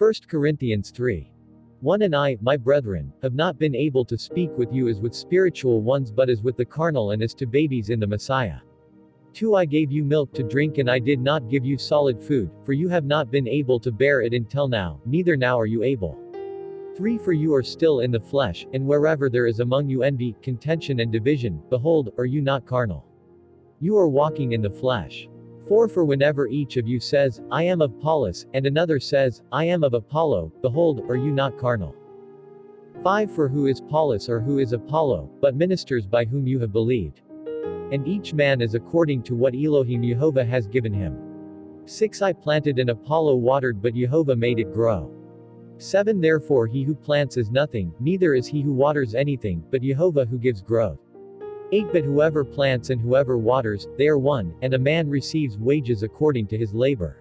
1 Corinthians 3. 1 And I, my brethren, have not been able to speak with you as with spiritual ones but as with the carnal and as to babies in the Messiah. 2 I gave you milk to drink and I did not give you solid food, for you have not been able to bear it until now, neither now are you able. 3 For you are still in the flesh, and wherever there is among you envy, contention and division, behold, are you not carnal? You are walking in the flesh. 4 For whenever each of you says, I am of Apollos, and another says, I am of Apollo, behold, are you not carnal? 5 For who is Apollos or who is Apollo, but ministers by whom you have believed? And each man is according to what Elohim Yehovah has given him. 6 I planted and Apollo watered but Yehovah made it grow. 7 Therefore he who plants is nothing, neither is he who waters anything, but Yehovah who gives growth. 8 But whoever plants and whoever waters, they are one, and a man receives wages according to his labor.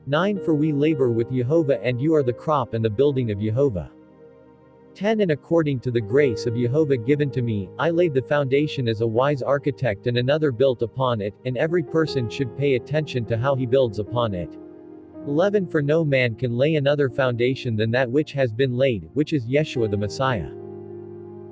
9 For we labor with Yehovah and you are the crop and the building of Yehovah. 10 And according to the grace of Yehovah given to me, I laid the foundation as a wise architect and another built upon it, and every person should pay attention to how he builds upon it. 11 For no man can lay another foundation than that which has been laid, which is Yeshua the Messiah.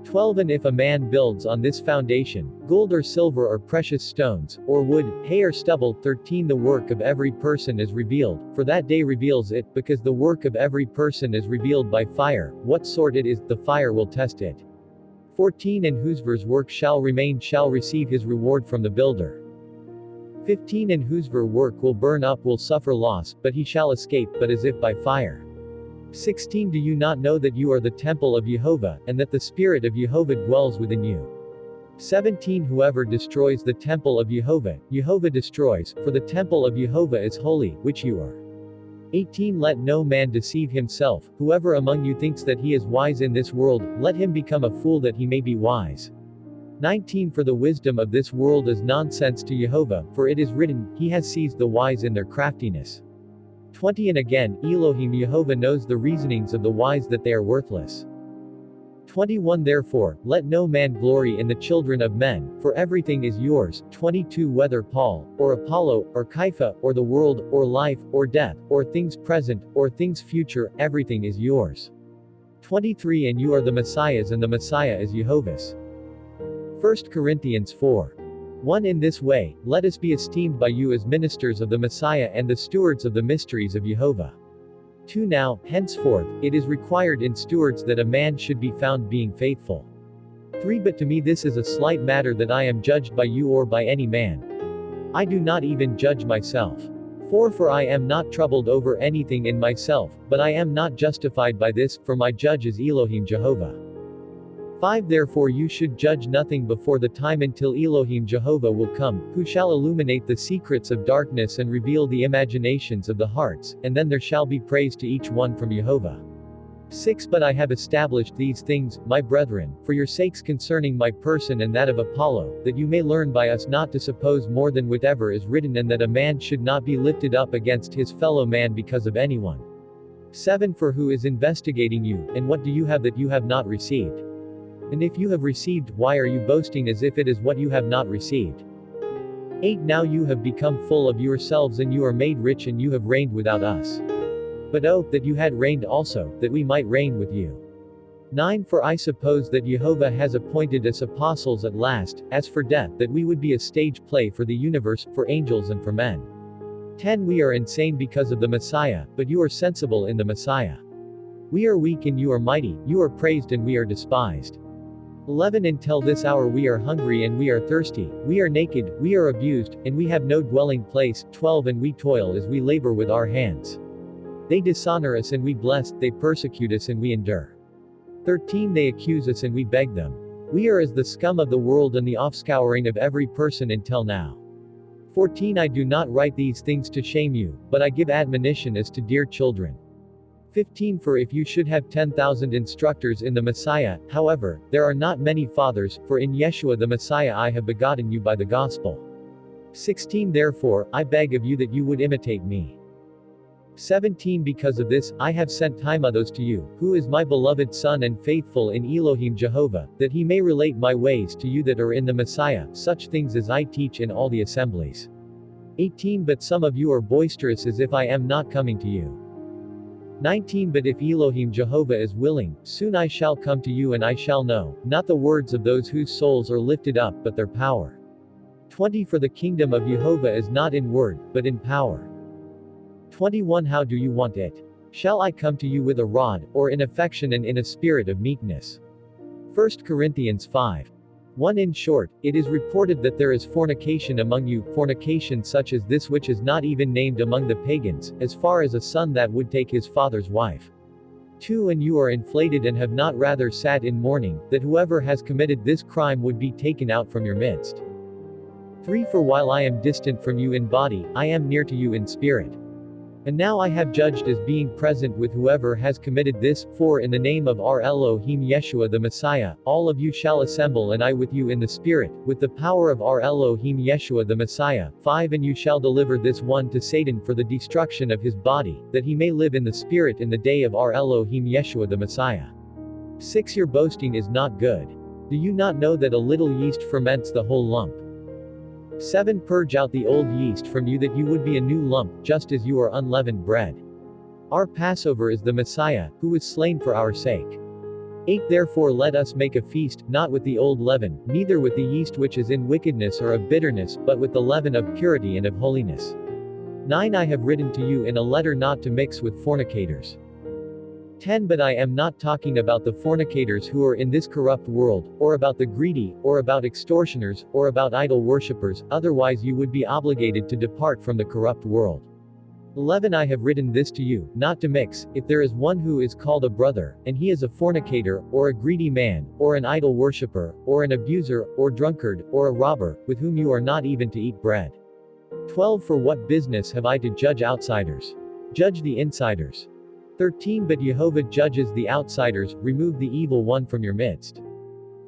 12 And if a man builds on this foundation, gold or silver or precious stones, or wood, hay or stubble. 13 The work of every person is revealed, for that day reveals it, because the work of every person is revealed by fire, what sort it is, the fire will test it. 14 And whosoever's work shall remain shall receive his reward from the builder. 15 And whosoever work will burn up will suffer loss, but he shall escape, but as if by fire. 16 Do you not know that you are the temple of Yehovah, and that the Spirit of Yehovah dwells within you? 17 Whoever destroys the temple of Yehovah, Yehovah destroys, for the temple of Yehovah is holy, which you are. 18 Let no man deceive himself, whoever among you thinks that he is wise in this world, let him become a fool that he may be wise. 19 For the wisdom of this world is nonsense to Yehovah, for it is written, He has seized the wise in their craftiness. 20 And again, Elohim Yehovah knows the reasonings of the wise that they are worthless. 21 Therefore, let no man glory in the children of men, for everything is yours. 22 Whether Paul, or Apollo, or Kepha, or the world, or life, or death, or things present, or things future, everything is yours. 23 And you are the Messiah's and the Messiah is Yehovah's. 1 Corinthians 4. 1 In this way, let us be esteemed by you as ministers of the Messiah and the stewards of the mysteries of Yehovah. 2 Now, henceforth, it is required in stewards that a man should be found being faithful. 3 But to me this is a slight matter that I am judged by you or by any man. I do not even judge myself. 4 For I am not troubled over anything in myself, but I am not justified by this, for my judge is Elohim Jehovah. 5 Therefore you should judge nothing before the time until Elohim Jehovah will come, who shall illuminate the secrets of darkness and reveal the imaginations of the hearts, and then there shall be praise to each one from Yehovah. 6 But I have established these things, my brethren, for your sakes concerning my person and that of Apollo, that you may learn by us not to suppose more than whatever is written, and that a man should not be lifted up against his fellow man because of anyone. 7 For who is investigating you, and what do you have that you have not received? And if you have received, why are you boasting as if it is what you have not received? 8 Now you have become full of yourselves and you are made rich and you have reigned without us. But oh, that you had reigned also, that we might reign with you. 9 For I suppose that Yehovah has appointed us apostles at last, as for death, that we would be a stage play for the universe, for angels and for men. 10 We are insane because of the Messiah, but you are sensible in the Messiah. We are weak and you are mighty, you are praised and we are despised. 11 Until this hour we are hungry and we are thirsty, we are naked, we are abused, and we have no dwelling place. 12 And we toil as we labor with our hands. They dishonor us and we bless, they persecute us and we endure. 13 They accuse us and we beg them. We are as the scum of the world and the offscouring of every person until now. 14 I do not write these things to shame you, but I give admonition as to dear children. 15 For if you should have 10,000 instructors in the Messiah, however, there are not many fathers, for in Yeshua the Messiah I have begotten you by the gospel. 16 Therefore, I beg of you that you would imitate me. 17 Because of this, I have sent Timotheus to you, who is my beloved son and faithful in Elohim Jehovah, that he may relate my ways to you that are in the Messiah, such things as I teach in all the assemblies. 18 But some of you are boisterous as if I am not coming to you. 19 But if Elohim Jehovah is willing, soon I shall come to you and I shall know, not the words of those whose souls are lifted up but their power. 20 For the kingdom of Jehovah is not in word, but in power. 21 How do you want it? Shall I come to you with a rod, or in affection and in a spirit of meekness? 1 Corinthians 5. 1 In short, it is reported that there is fornication among you, fornication such as this which is not even named among the pagans, as far as a son that would take his father's wife. 2 And you are inflated and have not rather sat in mourning, that whoever has committed this crime would be taken out from your midst. 3 For while I am distant from you in body, I am near to you in spirit. And now I have judged as being present with whoever has committed this, for in the name of our Elohim Yeshua the Messiah, all of you shall assemble and I with you in the Spirit, with the power of our Elohim Yeshua the Messiah. 5 And you shall deliver this one to Satan for the destruction of his body, that he may live in the Spirit in the day of our Elohim Yeshua the Messiah. 6 Your boasting is not good. Do you not know that a little yeast ferments the whole lump? 7 Purge out the old yeast from you that you would be a new lump, just as you are unleavened bread. Our Passover is the Messiah, who was slain for our sake. 8 Therefore let us make a feast, not with the old leaven, neither with the yeast which is in wickedness or of bitterness, but with the leaven of purity and of holiness. 9 I have written to you in a letter not to mix with fornicators. 10 But I am not talking about the fornicators who are in this corrupt world, or about the greedy, or about extortioners, or about idol worshippers, otherwise you would be obligated to depart from the corrupt world. 11 I have written this to you, not to mix, if there is one who is called a brother, and he is a fornicator, or a greedy man, or an idol worshipper, or an abuser, or drunkard, or a robber, with whom you are not even to eat bread. 12 For what business have I to judge outsiders? Judge the insiders. 13 But Jehovah judges the outsiders, remove the evil one from your midst.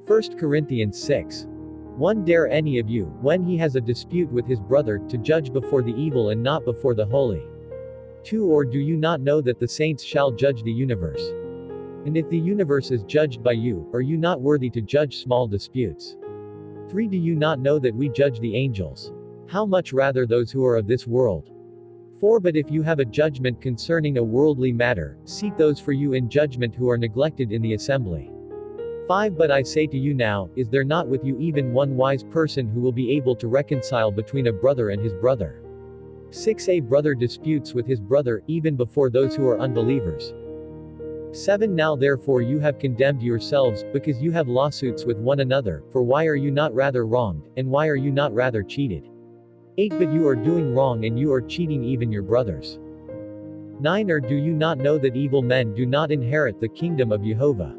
1 Corinthians 6. 1 Dare any of you, when he has a dispute with his brother, to judge before the evil and not before the holy. 2 Or do you not know that the saints shall judge the universe? And if the universe is judged by you, are you not worthy to judge small disputes? 3 Do you not know that we judge the angels? How much rather those who are of this world? 4 But if you have a judgment concerning a worldly matter, seek those for you in judgment who are neglected in the assembly. 5 But I say to you now, is there not with you even one wise person who will be able to reconcile between a brother and his brother? 6 A brother disputes with his brother, even before those who are unbelievers. 7 Now therefore you have condemned yourselves, because you have lawsuits with one another, for why are you not rather wronged, and why are you not rather cheated? 8 But you are doing wrong and you are cheating even your brothers. 9 Or do you not know that evil men do not inherit the kingdom of Jehovah?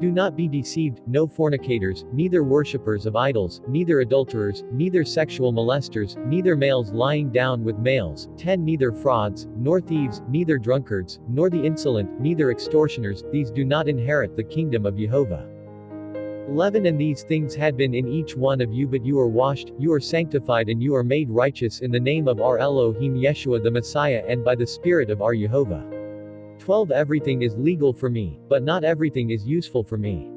Do not be deceived, no fornicators, neither worshippers of idols, neither adulterers, neither sexual molesters, neither males lying down with males. 10 Neither frauds, nor thieves, neither drunkards, nor the insolent, neither extortioners, these do not inherit the kingdom of Jehovah. 11 And these things had been in each one of you, but you are washed, you are sanctified and you are made righteous in the name of our Elohim Yeshua the Messiah and by the Spirit of our Jehovah. 12 Everything is legal for me, but not everything is useful for me.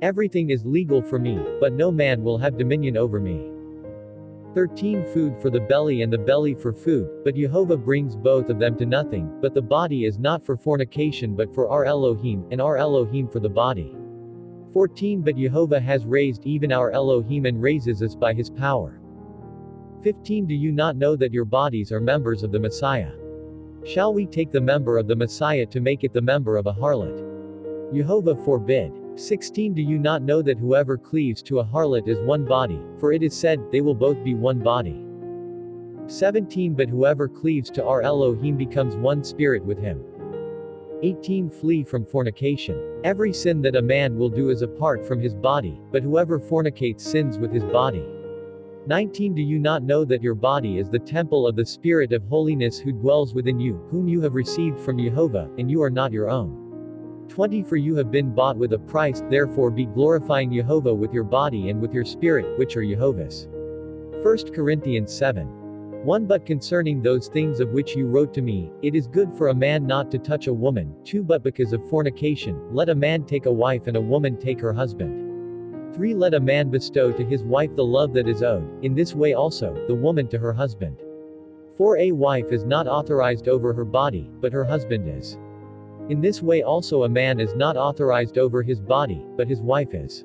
Everything is legal for me, but no man will have dominion over me. 13 Food for the belly and the belly for food, but Jehovah brings both of them to nothing, but the body is not for fornication but for our Elohim, and our Elohim for the body. 14 But Jehovah has raised even our Elohim and raises us by his power. 15 Do you not know that your bodies are members of the Messiah? Shall we take the member of the Messiah to make it the member of a harlot? Jehovah forbid. 16 Do you not know that whoever cleaves to a harlot is one body, for it is said, they will both be one body. 17 But whoever cleaves to our Elohim becomes one spirit with him. 18 Flee from fornication. Every sin that a man will do is apart from his body, but whoever fornicates sins with his body. 19 Do you not know that your body is the temple of the Spirit of holiness who dwells within you, whom you have received from Jehovah, and you are not your own? 20 For you have been bought with a price, therefore be glorifying Jehovah with your body and with your spirit, which are Jehovah's. 1 Corinthians 7. 1 But concerning those things of which you wrote to me, it is good for a man not to touch a woman. 2 But because of fornication, let a man take a wife and a woman take her husband. 3 Let a man bestow to his wife the love that is owed, in this way also, the woman to her husband. 4 A wife is not authorized over her body, but her husband is. In this way also a man is not authorized over his body, but his wife is.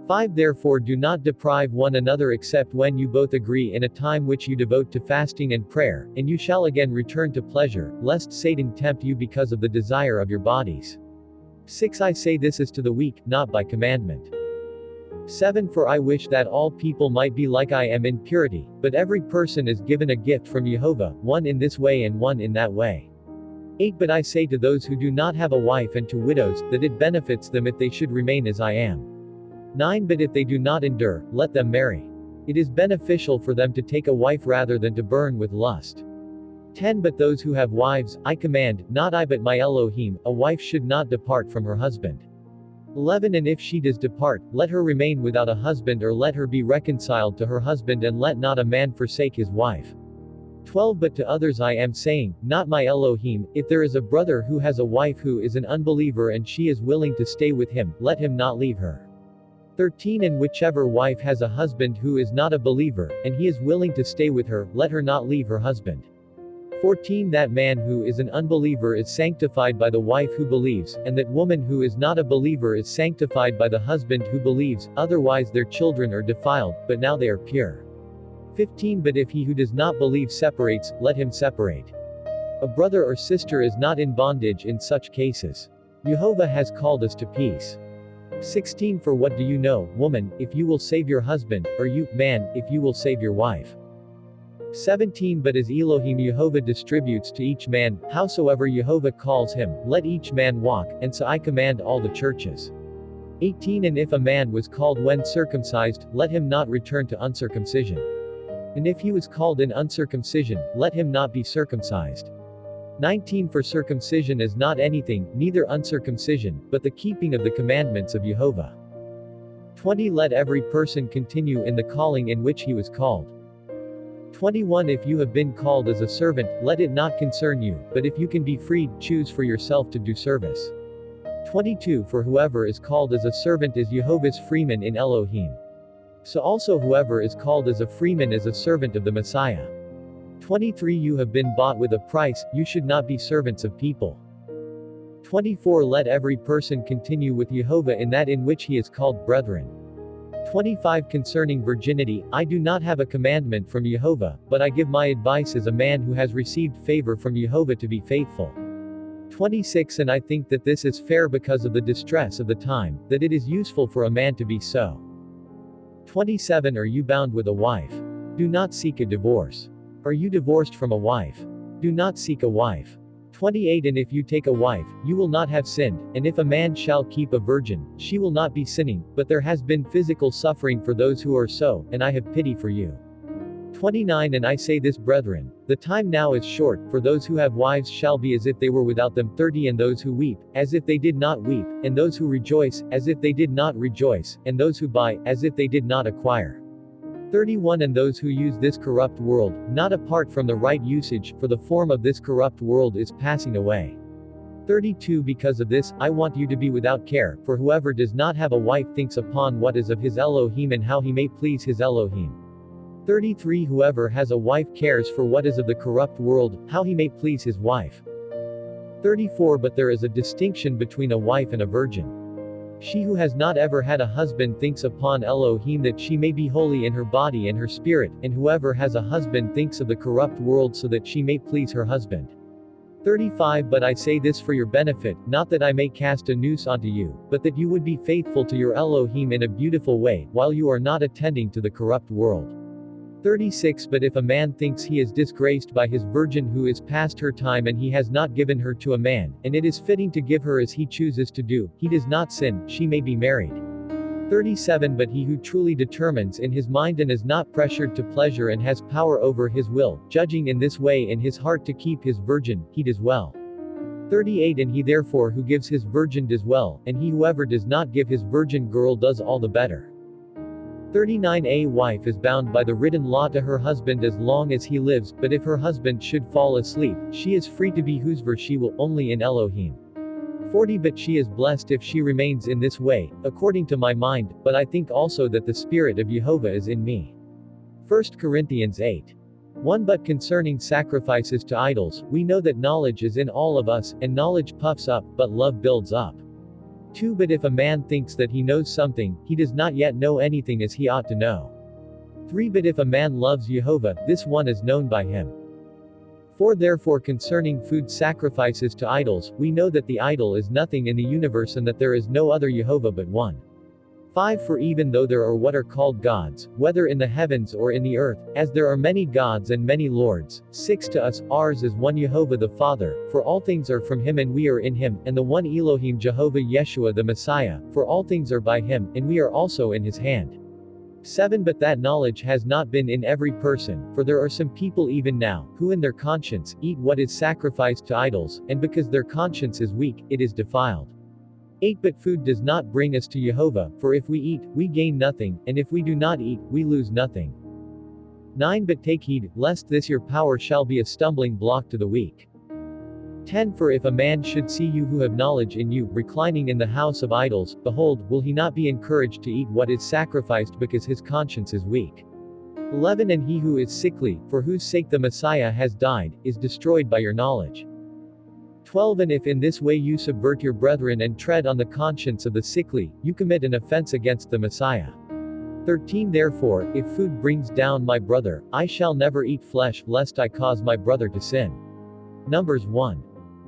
5. Therefore do not deprive one another except when you both agree in a time which you devote to fasting and prayer, and you shall again return to pleasure, lest Satan tempt you because of the desire of your bodies. 6. I say this is to the weak, not by commandment. 7. For I wish that all people might be like I am in purity, but every person is given a gift from Jehovah, one in this way and one in that way. 8. But I say to those who do not have a wife and to widows, that it benefits them if they should remain as I am. 9. But if they do not endure, let them marry. It is beneficial for them to take a wife rather than to burn with lust. 10. But those who have wives, I command, not I but my Elohim, a wife should not depart from her husband. 11. And if she does depart, let her remain without a husband or let her be reconciled to her husband and let not a man forsake his wife. 12. But to others I am saying, not my Elohim, if there is a brother who has a wife who is an unbeliever and she is willing to stay with him, let him not leave her. 13. And whichever wife has a husband who is not a believer, and he is willing to stay with her, let her not leave her husband. 14. That man who is an unbeliever is sanctified by the wife who believes, and that woman who is not a believer is sanctified by the husband who believes, otherwise their children are defiled, but now they are pure. 15. But if he who does not believe separates, let him separate. A brother or sister is not in bondage in such cases. Jehovah has called us to peace. 16. For what do you know, woman, if you will save your husband, or you, man, if you will save your wife? 17. But as Elohim Jehovah distributes to each man, howsoever Jehovah calls him, let each man walk, and so I command all the churches. 18. And if a man was called when circumcised, let him not return to uncircumcision. And if he was called in uncircumcision, let him not be circumcised. 19. For circumcision is not anything, neither uncircumcision, but the keeping of the commandments of Jehovah. 20. Let every person continue in the calling in which he was called. 21. If you have been called as a servant, let it not concern you, but if you can be freed, choose for yourself to do service. 22. For whoever is called as a servant is Jehovah's freeman in Elohim. So also whoever is called as a freeman is a servant of the Messiah. 23. You have been bought with a price, you should not be servants of people. 24. Let every person continue with Jehovah in that in which he is called brethren. 25. Concerning virginity, I do not have a commandment from Jehovah, but I give my advice as a man who has received favor from Jehovah to be faithful. 26. And I think that this is fair because of the distress of the time, that it is useful for a man to be so. 27. Are you bound with a wife? Do not seek a divorce. Are you divorced from a wife? Do not seek a wife. 28. And if you take a wife, you will not have sinned, and if a man shall keep a virgin, she will not be sinning, but there has been physical suffering for those who are so, and I have pity for you. 29. And I say this, brethren, the time now is short, for those who have wives shall be as if they were without them. 30. And those who weep, as if they did not weep, and those who rejoice, as if they did not rejoice, and those who buy, as if they did not acquire. 31. And those who use this corrupt world, not apart from the right usage, for the form of this corrupt world is passing away. 32. Because of this, I want you to be without care, for whoever does not have a wife thinks upon what is of his Elohim and how he may please his Elohim. 33. Whoever has a wife cares for what is of the corrupt world, how he may please his wife. 34. But there is a distinction between a wife and a virgin. She who has not ever had a husband thinks upon Elohim that she may be holy in her body and her spirit, and whoever has a husband thinks of the corrupt world so that she may please her husband. 35. But I say this for your benefit, not that I may cast a noose onto you, but that you would be faithful to your Elohim in a beautiful way, while you are not attending to the corrupt world. 36. But if a man thinks he is disgraced by his virgin who is past her time and he has not given her to a man, and it is fitting to give her as he chooses to do, he does not sin, she may be married. 37. But he who truly determines in his mind and is not pressured to pleasure and has power over his will, judging in this way in his heart to keep his virgin, he does well. 38. And he therefore who gives his virgin does well, and he whoever does not give his virgin girl does all the better. 39. A wife is bound by the written law to her husband as long as he lives, but if her husband should fall asleep, she is free to be whosever she will, only in Elohim. 40. But she is blessed if she remains in this way, according to my mind, but I think also that the Spirit of Jehovah is in me. 1 Corinthians 8. 1. But concerning sacrifices to idols, we know that knowledge is in all of us, and knowledge puffs up, but love builds up. 2. But if a man thinks that he knows something, he does not yet know anything as he ought to know. 3. But if a man loves Jehovah, this one is known by him. 4. Therefore concerning food sacrifices to idols, we know that the idol is nothing in the universe and that there is no other Jehovah but one. 5. For even though there are what are called gods, whether in the heavens or in the earth, as there are many gods and many lords, 6. To us, ours is one Jehovah the Father, for all things are from him and we are in him, and the one Elohim Jehovah Yeshua the Messiah, for all things are by him, and we are also in his hand. 7. But that knowledge has not been in every person, for there are some people even now, who in their conscience, eat what is sacrificed to idols, and because their conscience is weak, it is defiled. 8. But food does not bring us to Jehovah, for if we eat, we gain nothing, and if we do not eat, we lose nothing. 9. But take heed, lest this your power shall be a stumbling block to the weak. 10. For if a man should see you who have knowledge in you, reclining in the house of idols, behold, will he not be encouraged to eat what is sacrificed because his conscience is weak? 11. And he who is sickly, for whose sake the Messiah has died, is destroyed by your knowledge. 12. And if in this way you subvert your brethren and tread on the conscience of the sickly, you commit an offense against the Messiah. 13. Therefore, if food brings down my brother, I shall never eat flesh, lest I cause my brother to sin. Numbers 1.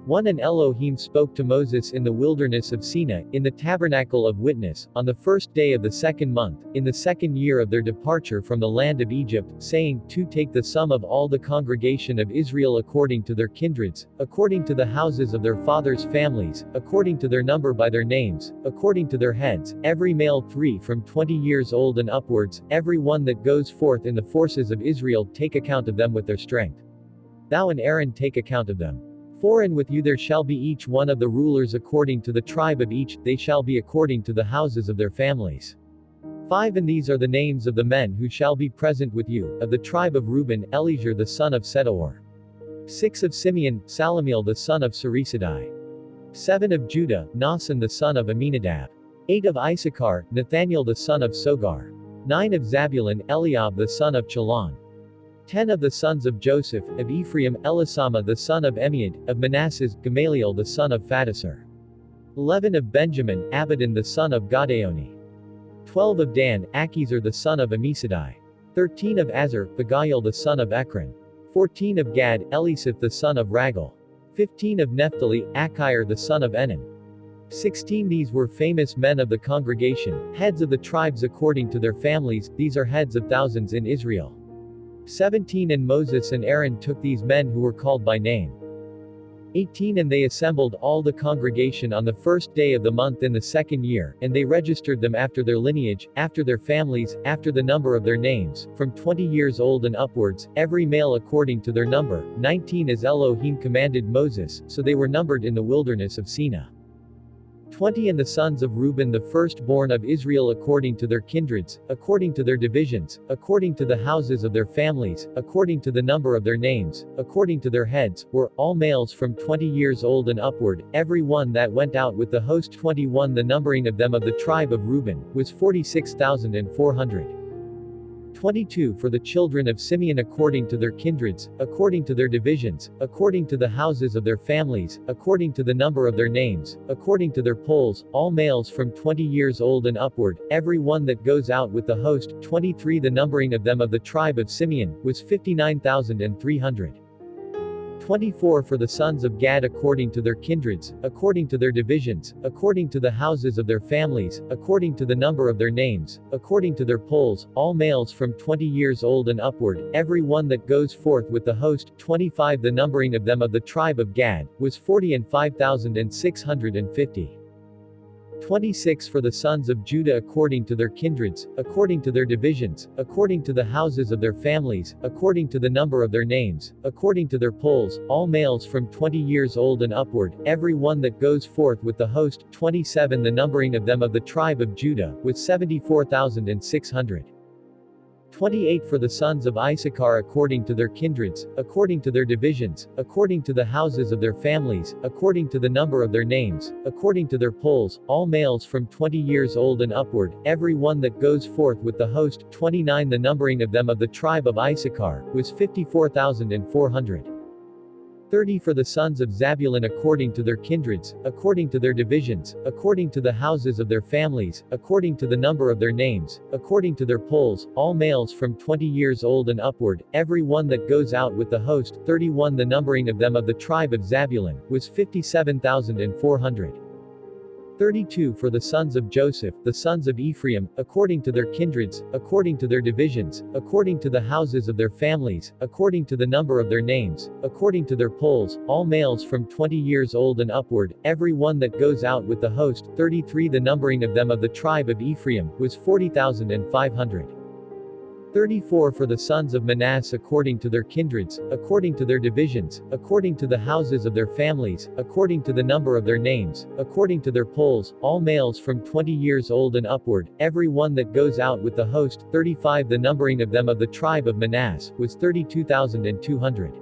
1. And Elohim spoke to Moses in the wilderness of Sinai, in the tabernacle of witness, on the first day of the second month, in the second year of their departure from the land of Egypt, saying, 2. Take the sum of all the congregation of Israel according to their kindreds, according to the houses of their fathers' families, according to their number by their names, according to their heads, every male 3 from 20 years old and upwards, every one that goes forth in the forces of Israel, take account of them with their strength. Thou and Aaron take account of them. 4. And with you there shall be each one of the rulers according to the tribe of each, they shall be according to the houses of their families. 5. And these are the names of the men who shall be present with you, of the tribe of Reuben, Eliezer the son of Sedor. 6. Of Simeon, Salamiel the son of Surisadai. 7. Of Judah, Nasan the son of Aminadab. 8. Of Issachar, Nathaniel the son of Sogar. 9. Of Zabulon, Eliab the son of Chalon. 10. Of the sons of Joseph, of Ephraim, Elisama the son of Emiad, of Manasseh, Gamaliel the son of Phaddasar. 11. Of Benjamin, Abidan the son of Gadaoni. 12. Of Dan, Achizar the son of Amisadai. 13. Of Azar, Pagaiel the son of Ekron. 14. Of Gad, Elisaph the son of Ragal. 15. Of Naphtali, Achir the son of Enan. 16. These were famous men of the congregation, heads of the tribes according to their families, these are heads of thousands in Israel. 17. And Moses and Aaron took these men who were called by name. 18. And they assembled all the congregation on the first day of the month in the second year, and they registered them after their lineage, after their families, after the number of their names, from 20 years old and upwards, every male according to their number. 19. As Elohim commanded Moses, so they were numbered in the wilderness of Sinai. 20. And the sons of Reuben the firstborn of Israel according to their kindreds, according to their divisions, according to the houses of their families, according to the number of their names, according to their heads, were all males from 20 years old and upward, every one that went out with the host. 21. The numbering of them of the tribe of Reuben was 46,400. 22. For the children of Simeon according to their kindreds, according to their divisions, according to the houses of their families, according to the number of their names, according to their polls, all males from 20 years old and upward, every one that goes out with the host. 23. The numbering of them of the tribe of Simeon was 59,300. 24. For the sons of Gad according to their kindreds, according to their divisions, according to the houses of their families, according to the number of their names, according to their polls, all males from 20 years old and upward, every one that goes forth with the host. 25. The numbering of them of the tribe of Gad was 40,650. 26. For the sons of Judah according to their kindreds, according to their divisions, according to the houses of their families, according to the number of their names, according to their polls, all males from 20 years old and upward, every one that goes forth with the host. 27. The numbering of them of the tribe of Judah was 74,600. 28 For the sons of Issachar according to their kindreds, according to their divisions, according to the houses of their families, according to the number of their names, according to their polls, all males from 20 years old and upward, every one that goes forth with the host. 29 The numbering of them of the tribe of Issachar was 54,400. 30 For the sons of Zabulon according to their kindreds, according to their divisions, according to the houses of their families, according to the number of their names, according to their polls, all males from 20 years old and upward, every one that goes out with the host. 31 The numbering of them of the tribe of Zabulon was 57,400. 32 For the sons of Joseph, the sons of Ephraim, according to their kindreds, according to their divisions, according to the houses of their families, according to the number of their names, according to their polls, all males from 20 years old and upward, every one that goes out with the host. 33 The numbering of them of the tribe of Ephraim was 40,500. 34 For the sons of Manasseh according to their kindreds, according to their divisions, according to the houses of their families, according to the number of their names, according to their polls, all males from 20 years old and upward, every one that goes out with the host. 35 The numbering of them of the tribe of Manasseh was 32,200.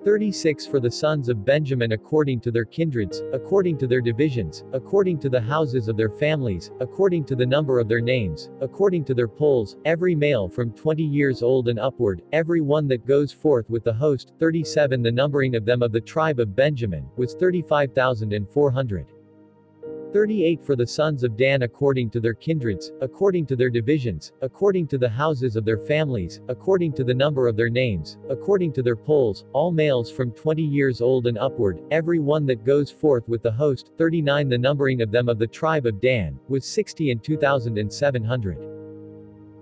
36 For the sons of Benjamin according to their kindreds, according to their divisions, according to the houses of their families, according to the number of their names, according to their polls, every male from 20 years old and upward, every one that goes forth with the host. 37 The numbering of them of the tribe of Benjamin was 35,400. 38 For the sons of Dan according to their kindreds, according to their divisions, according to the houses of their families, according to the number of their names, according to their polls, all males from 20 years old and upward, every one that goes forth with the host. 39 The numbering of them of the tribe of Dan was 62,700.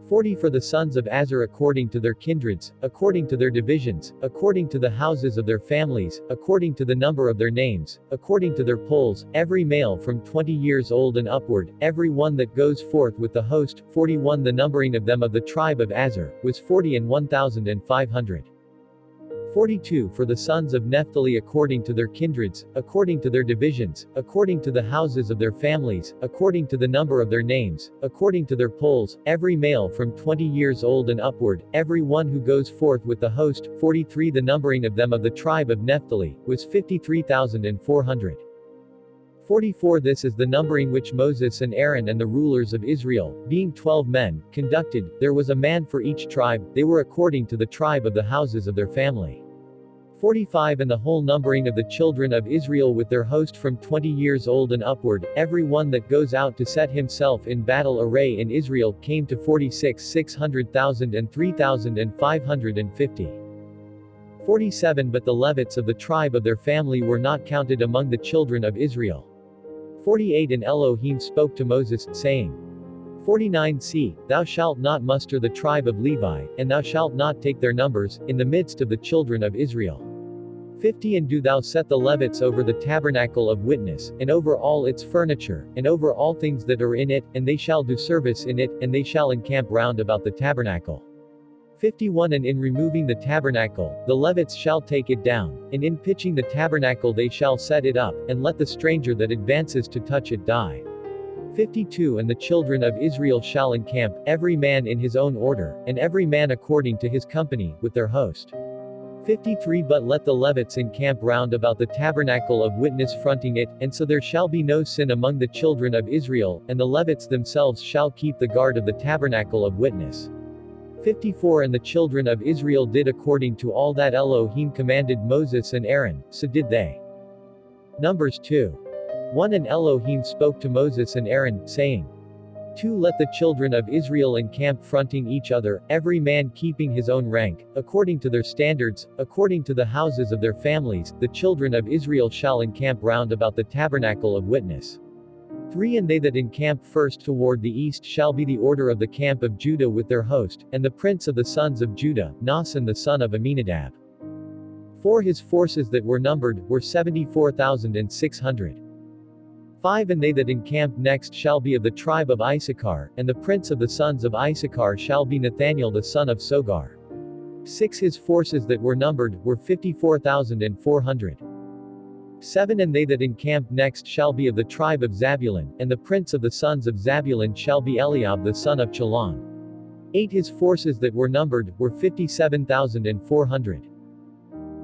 40 For the sons of Aser according to their kindreds, according to their divisions, according to the houses of their families, according to the number of their names, according to their polls, every male from 20 years old and upward, every one that goes forth with the host. 41 The numbering of them of the tribe of Aser was 41,500. 42 For the sons of Naphtali according to their kindreds, according to their divisions, according to the houses of their families, according to the number of their names, according to their polls, every male from 20 years old and upward, every one who goes forth with the host. 43 The numbering of them of the tribe of Naphtali was 53,400. 44 This is the numbering which Moses and Aaron and the rulers of Israel, being 12 men, conducted. There was a man for each tribe, they were according to the tribe of the houses of their family. 45 And the whole numbering of the children of Israel with their host from 20 years old and upward, every one that goes out to set himself in battle array in Israel, came to 46,600,000 and 3,550. 47 But the Levites of the tribe of their family were not counted among the children of Israel. 48 And Elohim spoke to Moses, saying, 49 See, thou shalt not muster the tribe of Levi, and thou shalt not take their numbers, in the midst of the children of Israel. 50 And do thou set the Levites over the tabernacle of witness, and over all its furniture, and over all things that are in it, and they shall do service in it, and they shall encamp round about the tabernacle. 51 And in removing the tabernacle, the Levites shall take it down, and in pitching the tabernacle they shall set it up, and let the stranger that advances to touch it die. 52 And the children of Israel shall encamp, every man in his own order, and every man according to his company, with their host. 53 But let the Levites encamp round about the tabernacle of witness fronting it, and so there shall be no sin among the children of Israel, and the Levites themselves shall keep the guard of the tabernacle of witness. 54 And the children of Israel did according to all that Elohim commanded Moses and Aaron, so did they. Numbers 2:1 And Elohim spoke to Moses and Aaron, saying, 2 Let the children of Israel encamp fronting each other, every man keeping his own rank, according to their standards, according to the houses of their families, the children of Israel shall encamp round about the tabernacle of witness. 3 And they that encamp first toward the east shall be the order of the camp of Judah with their host, and the prince of the sons of Judah, Naason the son of Amminadab. 4 His forces that were numbered, were 74,600. 5 And they that encamp next shall be of the tribe of Issachar, and the prince of the sons of Issachar shall be Nathaniel the son of Sogar. 6 His forces that were numbered, were 54,400. 7 And they that encamp next shall be of the tribe of Zabulon, and the prince of the sons of Zabulon shall be Eliab the son of Chelon. 8 His forces that were numbered, were 57,400.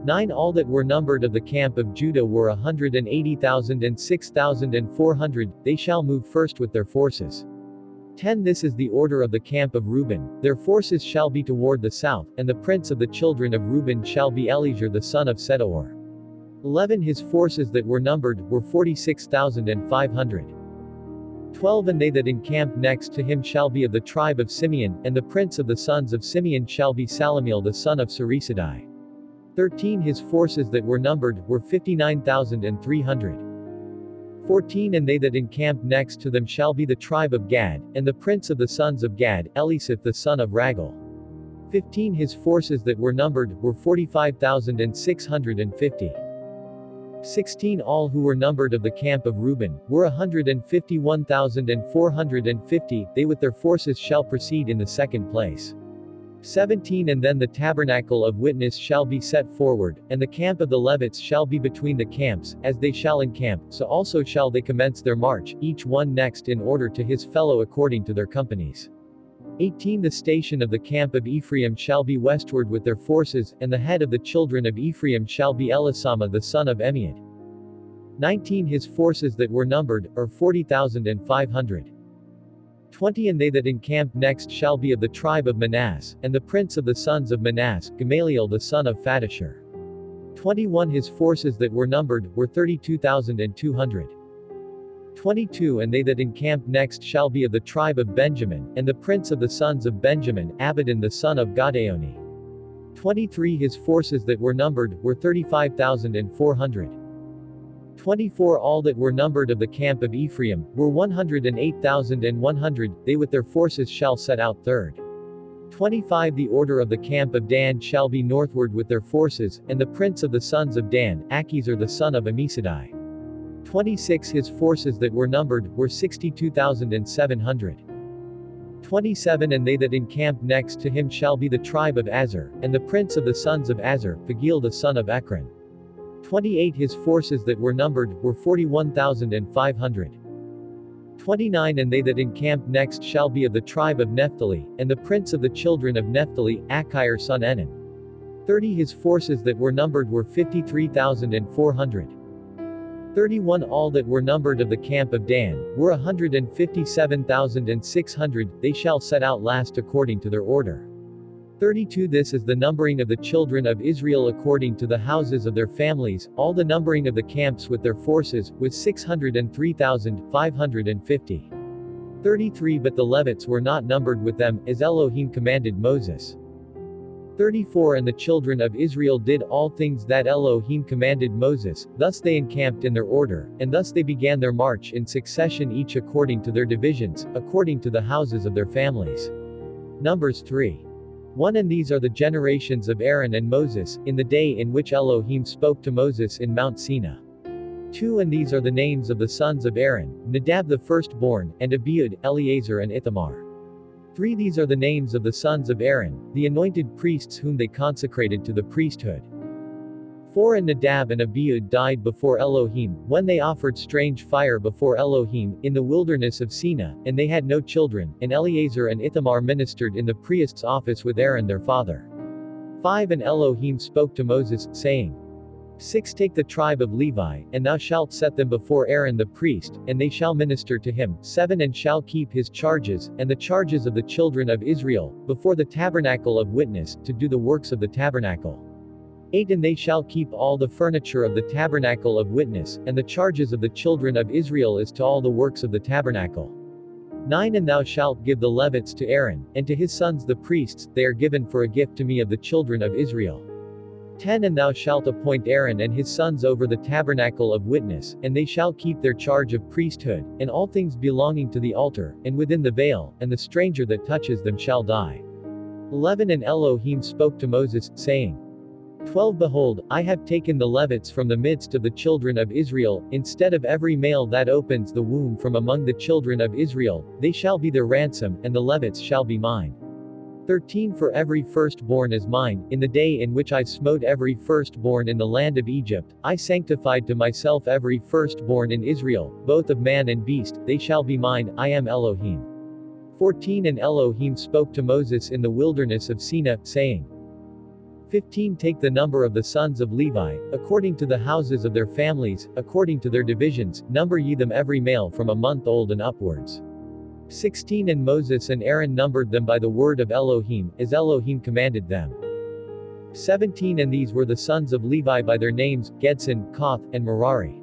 9 All that were numbered of the camp of Judah were 180,000 and 6,400, they shall move first with their forces. 10 This is the order of the camp of Reuben, their forces shall be toward the south, and the prince of the children of Reuben shall be Eliezer the son of Sedaor. 11 His forces that were numbered, were 46,500. 12 And they that encamp next to him shall be of the tribe of Simeon, and the prince of the sons of Simeon shall be Salamiel the son of Surisadai. 13 His forces that were numbered, were 59,300. 14 And they that encamp next to them shall be the tribe of Gad, and the prince of the sons of Gad, Elisaph the son of Ragal. 15 His forces that were numbered, were 45,650. 16 All who were numbered of the camp of Reuben, were 151,450, they with their forces shall proceed in the second place. 17 And then the tabernacle of witness shall be set forward, and the camp of the Levites shall be between the camps, as they shall encamp, so also shall they commence their march, each one next in order to his fellow according to their companies. 18 The station of the camp of Ephraim shall be westward with their forces, and the head of the children of Ephraim shall be Elisama the son of Amiad. 19 His forces that were numbered, are 40,500. 20 And they that encamp next shall be of the tribe of Manasseh, and the prince of the sons of Manasseh, Gamaliel the son of Fadashur. 21 His forces that were numbered, were 32,200. 22 And they that encamp next shall be of the tribe of Benjamin, and the prince of the sons of Benjamin, Abidan the son of Gadaoni. 23 His forces that were numbered, were 35,400. 24 All that were numbered of the camp of Ephraim, were 108,100, they with their forces shall set out third. 25 The order of the camp of Dan shall be northward with their forces, and the prince of the sons of Dan, Achizar the son of Amisadai. 26 His forces that were numbered, were 62,700. 27 And they that encamp next to him shall be the tribe of Azer, and the prince of the sons of Azer, Pagil the son of Ekron. 28 His forces that were numbered, were 41,500. 29 And they that encamp next shall be of the tribe of Naphtali, and the prince of the children of Naphtali, Achir son Enan. 30 His forces that were numbered were 53,400. 31 All that were numbered of the camp of Dan, were 157,600, they shall set out last according to their order. 32 This is the numbering of the children of Israel according to the houses of their families, all the numbering of the camps with their forces, was 603,550. 33 But the Levites were not numbered with them, as Elohim commanded Moses. 34 And the children of Israel did all things that Elohim commanded Moses, thus they encamped in their order, and thus they began their march in succession each according to their divisions, according to the houses of their families. Numbers 3. 1 And these are the generations of Aaron and Moses, in the day in which Elohim spoke to Moses in Mount Sinai. 2 And these are the names of the sons of Aaron, Nadab the firstborn, and Abiud, Eleazar and Ithamar. 3 These are the names of the sons of Aaron, the anointed priests whom they consecrated to the priesthood. 4 And Nadab and Abiud died before Elohim, when they offered strange fire before Elohim, in the wilderness of Sinai, and they had no children, and Eleazar and Ithamar ministered in the priest's office with Aaron their father. 5 And Elohim spoke to Moses, saying, 6 Take the tribe of Levi, and thou shalt set them before Aaron the priest, and they shall minister to him. 7 And shall keep his charges, and the charges of the children of Israel, before the tabernacle of witness, to do the works of the tabernacle. 8 And they shall keep all the furniture of the tabernacle of witness, and the charges of the children of Israel as to all the works of the tabernacle. 9 And thou shalt give the Levites to Aaron, and to his sons the priests, they are given for a gift to me of the children of Israel. 10 And thou shalt appoint Aaron and his sons over the tabernacle of witness, and they shall keep their charge of priesthood, and all things belonging to the altar, and within the veil, and the stranger that touches them shall die. 11 And Elohim spoke to Moses, saying, 12 Behold, I have taken the Levites from the midst of the children of Israel, instead of every male that opens the womb from among the children of Israel, they shall be their ransom, and the Levites shall be mine. 13 For every firstborn is mine, in the day in which I smote every firstborn in the land of Egypt, I sanctified to myself every firstborn in Israel, both of man and beast, they shall be mine, I am Elohim. 14 And Elohim spoke to Moses in the wilderness of Sinai, saying, 15 Take the number of the sons of Levi, according to the houses of their families, according to their divisions, number ye them every male from a month old and upwards. 16 And Moses and Aaron numbered them by the word of Elohim, as Elohim commanded them. 17 And these were the sons of Levi by their names, Gedson, Koth, and Merari.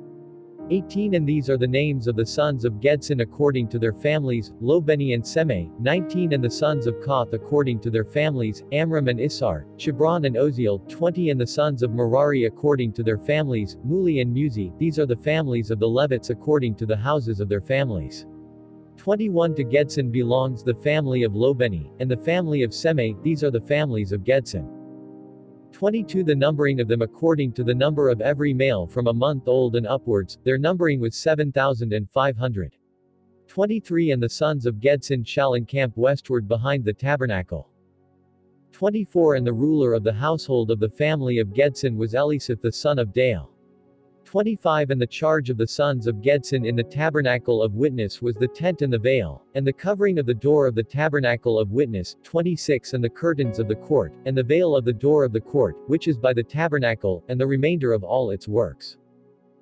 18 And these are the names of the sons of Gedson according to their families, Lobeni and Semei. 19 And the sons of Koth according to their families, Amram and Issar, Chebron and Oziel. 20 And the sons of Merari according to their families, Muli and Muzi. These are the families of the Levites according to the houses of their families. 21 To Gedson belongs the family of Lobeni, and the family of Semei. These are the families of Gedson. 22 The numbering of them according to the number of every male from a month old and upwards, their numbering was 7,500. 23 And the sons of Gedson shall encamp westward behind the tabernacle. 24 And the ruler of the household of the family of Gedson was Elisaph the son of Dale. 25 And the charge of the sons of Gedson in the tabernacle of witness was the tent and the veil, and the covering of the door of the tabernacle of witness. 26 And the curtains of the court, and the veil of the door of the court, which is by the tabernacle, and the remainder of all its works.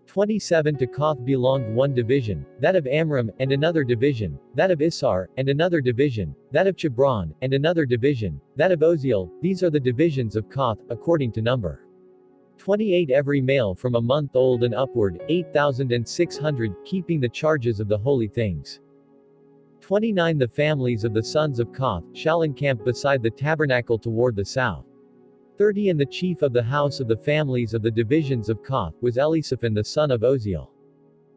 27 To Koth belonged one division, that of Amram, and another division, that of Issar, and another division, that of Chebron, and another division, that of Oziel. These are the divisions of Koth, according to number. 28 Every male from a month old and upward, 8,600, keeping the charges of the holy things. 29 The families of the sons of Koth shall encamp beside the tabernacle toward the south. 30 And the chief of the house of the families of the divisions of Koth was Elisaphan the son of Oziel.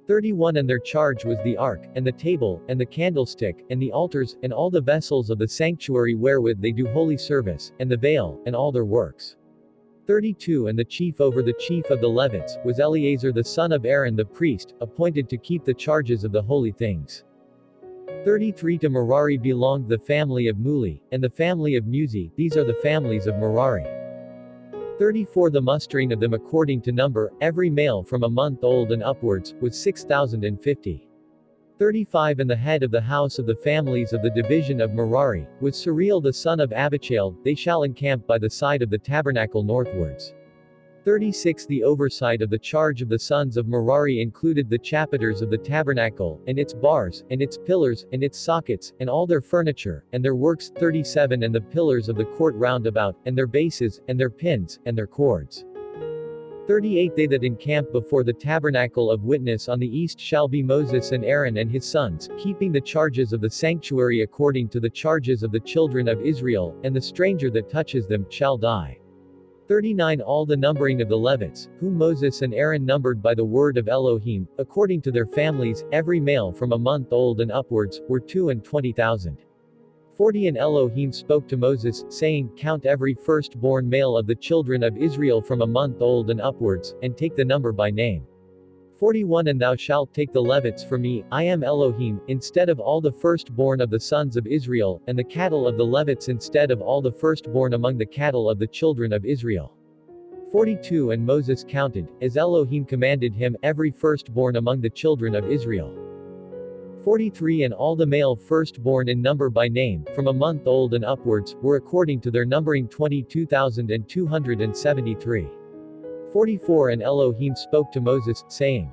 31 And their charge was the ark, and the table, and the candlestick, and the altars, and all the vessels of the sanctuary wherewith they do holy service, and the veil, and all their works. 32 And the chief over the chief of the Levites was Eleazar the son of Aaron the priest, appointed to keep the charges of the holy things. 33 To Merari belonged the family of Muli, and the family of Muzi. These are the families of Merari. 34 The mustering of them according to number, every male from a month old and upwards, was 6,050. 35 And the head of the house of the families of the division of Merari was Suriel the son of Abichail. They shall encamp by the side of the tabernacle northwards. 36 The oversight of the charge of the sons of Merari included the chapiters of the tabernacle, and its bars, and its pillars, and its sockets, and all their furniture, and their works. 37 And the pillars of the court round about, and their bases, and their pins, and their cords. 38 They that encamp before the tabernacle of witness on the east shall be Moses and Aaron and his sons, keeping the charges of the sanctuary according to the charges of the children of Israel, and the stranger that touches them shall die. 39 All the numbering of the Levites, whom Moses and Aaron numbered by the word of Elohim, according to their families, every male from a month old and upwards, were 22,000. 40 And Elohim spoke to Moses, saying, Count every firstborn male of the children of Israel from a month old and upwards, and take the number by name. 41 And thou shalt take the Levites for me, I am Elohim, instead of all the firstborn of the sons of Israel, and the cattle of the Levites instead of all the firstborn among the cattle of the children of Israel. 42 And Moses counted, as Elohim commanded him, every firstborn among the children of Israel. 43 And all the male firstborn in number by name, from a month old and upwards, were according to their numbering 22,273. 44 And Elohim spoke to Moses, saying,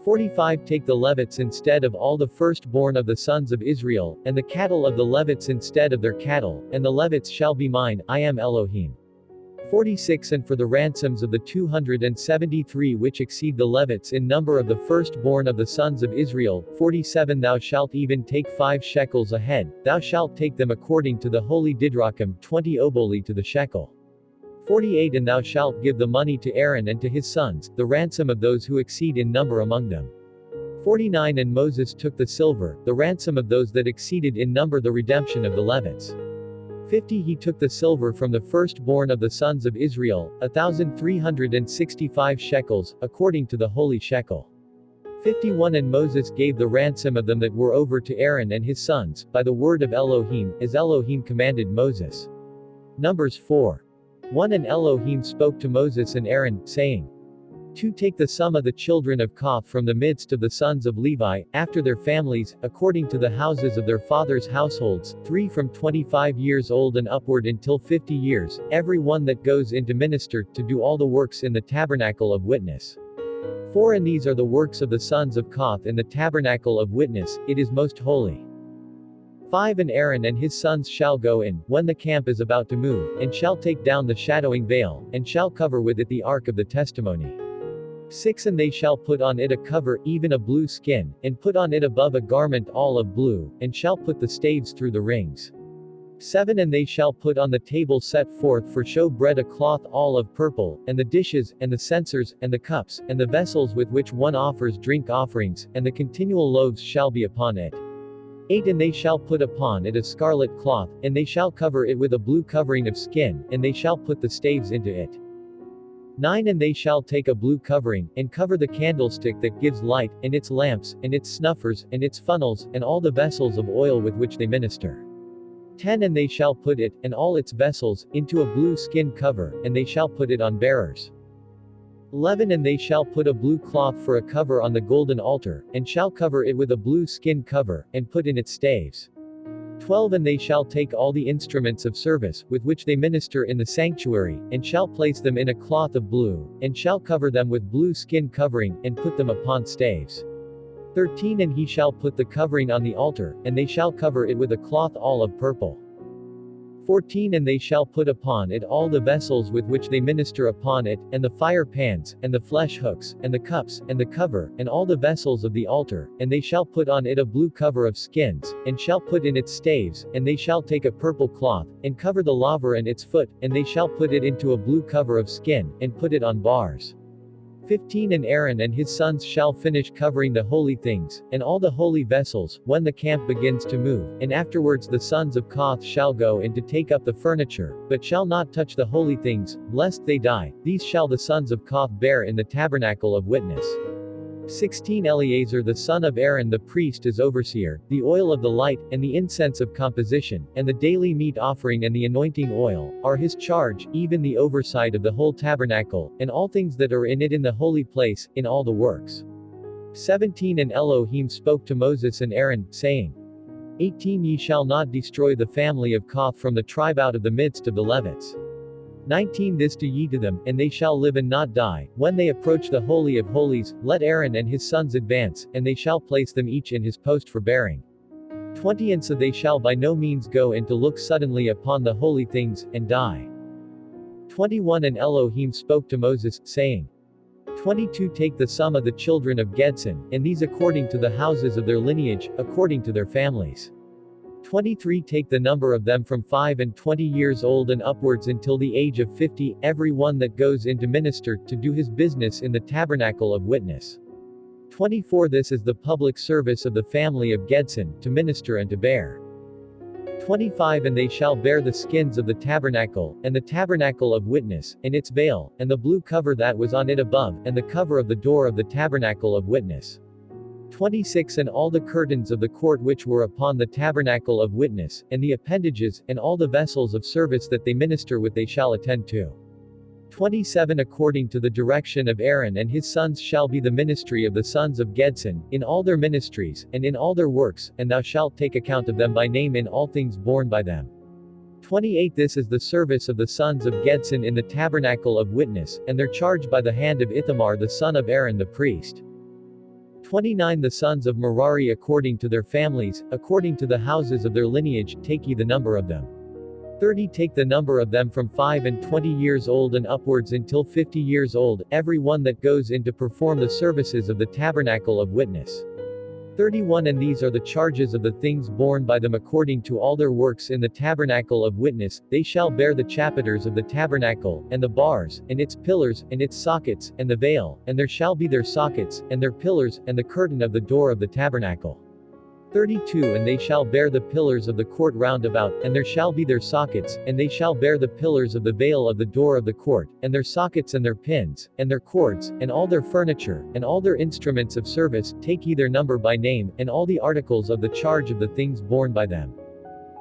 45 Take the Levites instead of all the firstborn of the sons of Israel, and the cattle of the Levites instead of their cattle, and the Levites shall be mine, I am Elohim. 46 And for the ransoms of the 273 which exceed the Levites in number of the firstborn of the sons of Israel, 47 Thou shalt even take 5 shekels a head, thou shalt take them according to the holy didrachim, 20 oboli to the shekel. 48 And thou shalt give the money to Aaron and to his sons, the ransom of those who exceed in number among them. 49 And Moses took the silver, the ransom of those that exceeded in number the redemption of the Levites. 50 He took the silver from the firstborn of the sons of Israel, 1,365 shekels, according to the holy shekel. 51 And Moses gave the ransom of them that were over to Aaron and his sons, by the word of Elohim, as Elohim commanded Moses. Numbers 4:1 And Elohim spoke to Moses and Aaron, saying, 2. Take the sum of the children of Kohath from the midst of the sons of Levi, after their families, according to the houses of their fathers' households, 3 from 25 years old and upward until 50 years, every one that goes in to minister, to do all the works in the tabernacle of witness. 4. And these are the works of the sons of Kohath in the tabernacle of witness, it is most holy. 5. And Aaron and his sons shall go in, when the camp is about to move, and shall take down the shadowing veil, and shall cover with it the ark of the testimony. 6. And they shall put on it a cover, even a blue skin, and put on it above a garment all of blue, and shall put the staves through the rings. 7. And they shall put on the table set forth for show bread a cloth all of purple, and the dishes, and the censers, and the cups, and the vessels with which one offers drink offerings, and the continual loaves shall be upon it. 8. And they shall put upon it a scarlet cloth, and they shall cover it with a blue covering of skin, and they shall put the staves into it. 9. And they shall take a blue covering, and cover the candlestick that gives light, and its lamps, and its snuffers, and its funnels, and all the vessels of oil with which they minister. 10. And they shall put it, and all its vessels, into a blue skin cover, and they shall put it on bearers. 11. And they shall put a blue cloth for a cover on the golden altar, and shall cover it with a blue skin cover, and put in its staves. 12. And they shall take all the instruments of service, with which they minister in the sanctuary, and shall place them in a cloth of blue, and shall cover them with blue skin covering, and put them upon staves. 13. And he shall put the covering on the altar, and they shall cover it with a cloth all of purple. 14. And they shall put upon it all the vessels with which they minister upon it, and the fire pans, and the flesh hooks, and the cups, and the cover, and all the vessels of the altar, and they shall put on it a blue cover of skins, and shall put in its staves, and they shall take a purple cloth, and cover the laver and its foot, and they shall put it into a blue cover of skin, and put it on bars. 15. And Aaron and his sons shall finish covering the holy things, and all the holy vessels, when the camp begins to move, and afterwards the sons of Kohath shall go in to take up the furniture, but shall not touch the holy things, lest they die. These shall the sons of Kohath bear in the tabernacle of witness. 16. Eleazar the son of Aaron the priest is overseer, the oil of the light, and the incense of composition, and the daily meat offering and the anointing oil, are his charge, even the oversight of the whole tabernacle, and all things that are in it in the holy place, in all the works. 17. And Elohim spoke to Moses and Aaron, saying, 18. Ye shall not destroy the family of Kohath from the tribe out of the midst of the Levites. 19. This do ye to them, and they shall live and not die. When they approach the Holy of Holies, let Aaron and his sons advance, and they shall place them each in his post for bearing. 20. And so they shall by no means go in to look suddenly upon the holy things, and die. 21. And Elohim spoke to Moses, saying, 22. Take the sum of the children of Gedson, and these according to the houses of their lineage, according to their families. 23. Take the number of them from 5 and 20 years old and upwards until the age of 50, every one that goes in to minister, to do his business in the tabernacle of witness. 24. This is the public service of the family of Gedson, to minister and to bear. 25. And they shall bear the skins of the tabernacle, and the tabernacle of witness, and its veil, and the blue cover that was on it above, and the cover of the door of the tabernacle of witness. 26. And all the curtains of the court which were upon the tabernacle of witness, and the appendages, and all the vessels of service that they minister with they shall attend to. 27. According to the direction of Aaron and his sons shall be the ministry of the sons of Gedson, in all their ministries, and in all their works, and thou shalt take account of them by name in all things borne by them. 28. This is the service of the sons of Gedson in the tabernacle of witness, and their charge by the hand of Ithamar the son of Aaron the priest. 29. The sons of Merari according to their families, according to the houses of their lineage, take ye the number of them. 30. Take the number of them from 5 and 20 years old and upwards until 50 years old, every one that goes in to perform the services of the tabernacle of witness. 31. And these are the charges of the things borne by them according to all their works in the tabernacle of witness. They shall bear the chapiters of the tabernacle, and the bars, and its pillars, and its sockets, and the veil, and there shall be their sockets, and their pillars, and the curtain of the door of the tabernacle. 32. And they shall bear the pillars of the court round about, and there shall be their sockets, and they shall bear the pillars of the veil of the door of the court, and their sockets and their pins, and their cords, and all their furniture, and all their instruments of service, take ye their number by name, and all the articles of the charge of the things borne by them.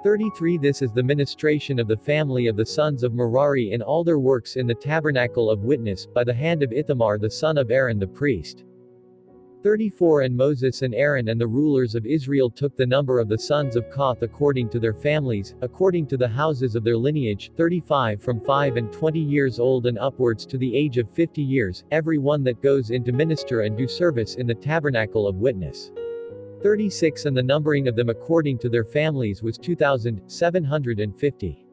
33 This is the ministration of the family of the sons of Merari in all their works in the tabernacle of witness, by the hand of Ithamar the son of Aaron the priest. 34 And Moses and Aaron and the rulers of Israel took the number of the sons of Kohath according to their families, according to the houses of their lineage, 35 from 5 and 20 years old and upwards to the age of 50 years, every one that goes in to minister and do service in the tabernacle of witness. 36 And the numbering of them according to their families was 2,750.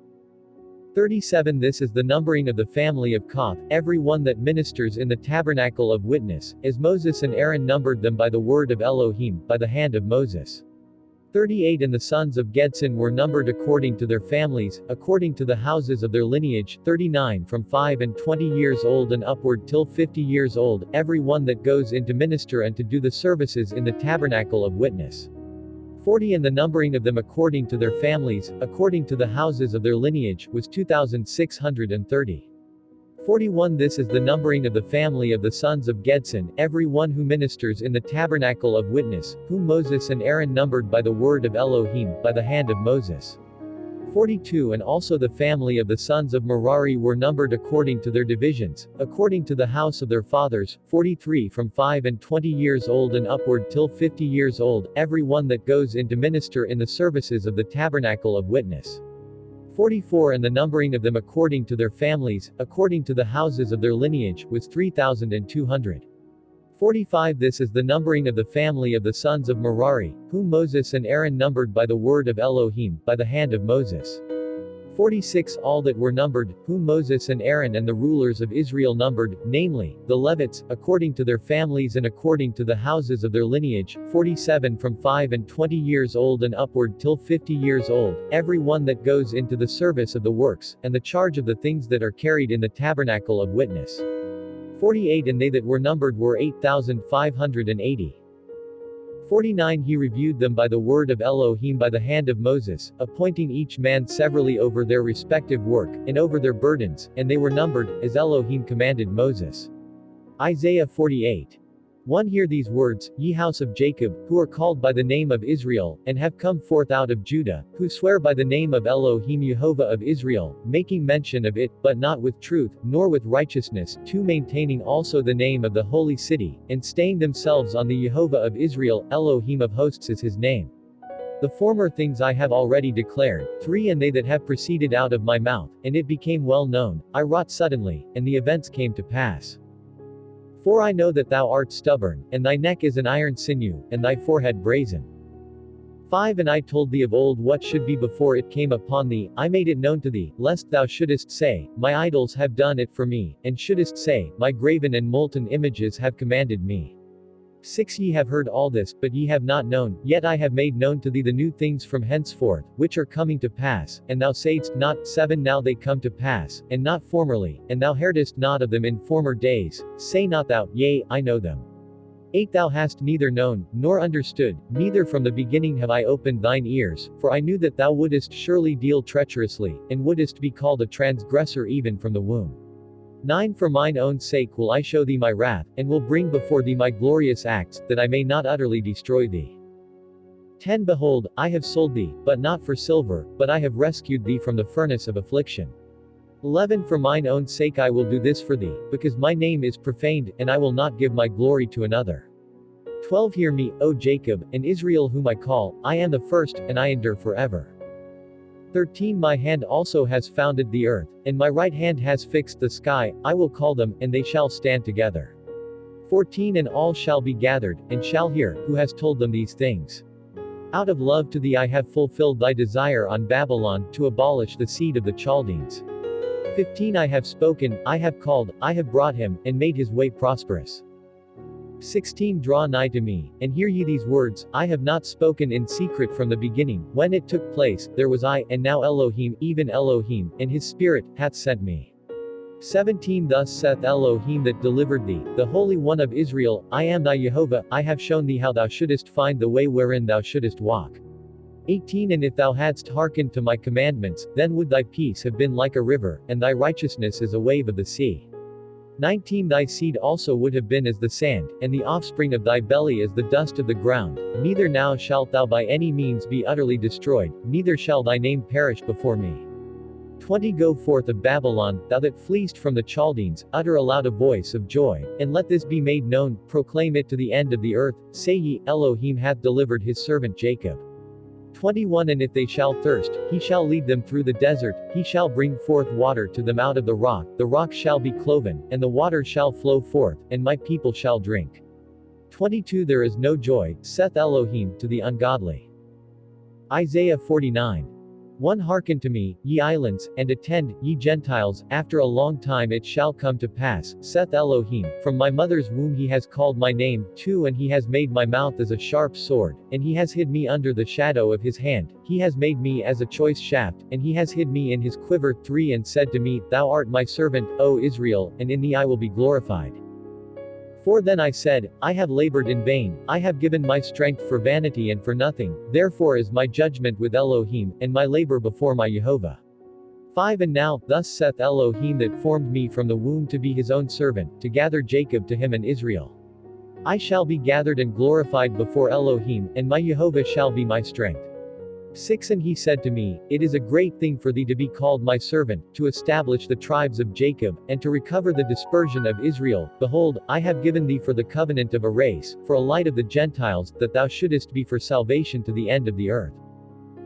37 This is the numbering of the family of Kohath, every one that ministers in the tabernacle of witness, as Moses and Aaron numbered them by the word of Elohim, by the hand of Moses. 38 And the sons of Gedson were numbered according to their families, according to the houses of their lineage, 39 from 5 and 20 years old and upward till 50 years old, every one that goes in to minister and to do the services in the tabernacle of witness. 40 And the numbering of them according to their families, according to the houses of their lineage, was 2,630. 41 This is the numbering of the family of the sons of Gedson, every one who ministers in the tabernacle of witness, whom Moses and Aaron numbered by the word of Elohim, by the hand of Moses. 42 And also the family of the sons of Merari were numbered according to their divisions, according to the house of their fathers, 43 from 5 and 20 years old and upward till 50 years old, every one that goes in to minister in the services of the tabernacle of witness. 44 And the numbering of them according to their families, according to the houses of their lineage, was 3,200. 45 This is the numbering of the family of the sons of Merari, whom Moses and Aaron numbered by the word of Elohim, by the hand of Moses. 46 All that were numbered, whom Moses and Aaron and the rulers of Israel numbered, namely, the Levites, according to their families and according to the houses of their lineage, 47 from 5 and 20 years old and upward till 50 years old, every one that goes into the service of the works, and the charge of the things that are carried in the tabernacle of witness. 48 And they that were numbered were 8,580. 49 He reviewed them by the word of Elohim by the hand of Moses, appointing each man severally over their respective work, and over their burdens, and they were numbered, as Elohim commanded Moses. Isaiah 48. 1 Hear these words, ye house of Jacob, who are called by the name of Israel, and have come forth out of Judah, who swear by the name of Elohim Jehovah of Israel, making mention of it, but not with truth, nor with righteousness, 2 Maintaining also the name of the holy city, and staying themselves on the Jehovah of Israel, Elohim of hosts is his name. The former things I have already declared. 3 And they that have proceeded out of my mouth, and it became well known, I wrought suddenly, and the events came to pass. For I know that thou art stubborn, and thy neck is an iron sinew, and thy forehead brazen. 5 And I told thee of old what should be before it came upon thee, I made it known to thee, lest thou shouldest say, my idols have done it for me, and shouldest say, my graven and molten images have commanded me. 6 Ye have heard all this, but ye have not known, yet I have made known to thee the new things from henceforth, which are coming to pass, and thou saidst not, 7 Now they come to pass, and not formerly, and thou heardest not of them in former days, say not thou, yea, I know them. 8 Thou hast neither known, nor understood, neither from the beginning have I opened thine ears, for I knew that thou wouldest surely deal treacherously, and wouldest be called a transgressor even from the womb. 9 For mine own sake will I show thee my wrath, and will bring before thee my glorious acts, that I may not utterly destroy thee. 10 Behold, I have sold thee, but not for silver, but I have rescued thee from the furnace of affliction. 11 For mine own sake I will do this for thee, because my name is profaned, and I will not give my glory to another. 12 Hear me, O Jacob, and Israel whom I call, I am the first, and I endure forever. 13 My hand also has founded the earth, and my right hand has fixed the sky, I will call them, and they shall stand together. 14 And all shall be gathered, and shall hear, who has told them these things. Out of love to thee I have fulfilled thy desire on Babylon, to abolish the seed of the Chaldeans. 15 I have spoken, I have called, I have brought him, and made his way prosperous. 16 Draw nigh to me, and hear ye these words, I have not spoken in secret from the beginning, when it took place, there was I, and now Elohim, even Elohim, and his Spirit, hath sent me. 17 Thus saith Elohim that delivered thee, the Holy One of Israel, I am thy Jehovah, I have shown thee how thou shouldest find the way wherein thou shouldest walk. 18 And if thou hadst hearkened to my commandments, then would thy peace have been like a river, and thy righteousness as a wave of the sea. 19 Thy seed also would have been as the sand, and the offspring of thy belly as the dust of the ground, neither now shalt thou by any means be utterly destroyed, neither shall thy name perish before me. 20 Go forth of Babylon, thou that fleest from the Chaldeans, utter aloud a voice of joy, and let this be made known, proclaim it to the end of the earth, say ye, Elohim hath delivered his servant Jacob. 21 And if they shall thirst, he shall lead them through the desert, he shall bring forth water to them out of the rock shall be cloven, and the water shall flow forth, and my people shall drink. 22 There is no joy, saith Elohim, to the ungodly. Isaiah 49. 1 Hearken to me, ye islands, and attend, ye Gentiles, after a long time it shall come to pass, saith Elohim, from my mother's womb he has called my name, 2 And he has made my mouth as a sharp sword, and he has hid me under the shadow of his hand, he has made me as a choice shaft, and he has hid me in his quiver, 3 And said to me, Thou art my servant, O Israel, and in thee I will be glorified. 4 Then I said, I have labored in vain, I have given my strength for vanity and for nothing, therefore is my judgment with Elohim, and my labor before my Jehovah. 5 And now, thus saith Elohim that formed me from the womb to be his own servant, to gather Jacob to him and Israel. I shall be gathered and glorified before Elohim, and my Jehovah shall be my strength. 6 And he said to me, It is a great thing for thee to be called my servant, to establish the tribes of Jacob, and to recover the dispersion of Israel. Behold, I have given thee for the covenant of a race, for a light of the Gentiles, that thou shouldest be for salvation to the end of the earth.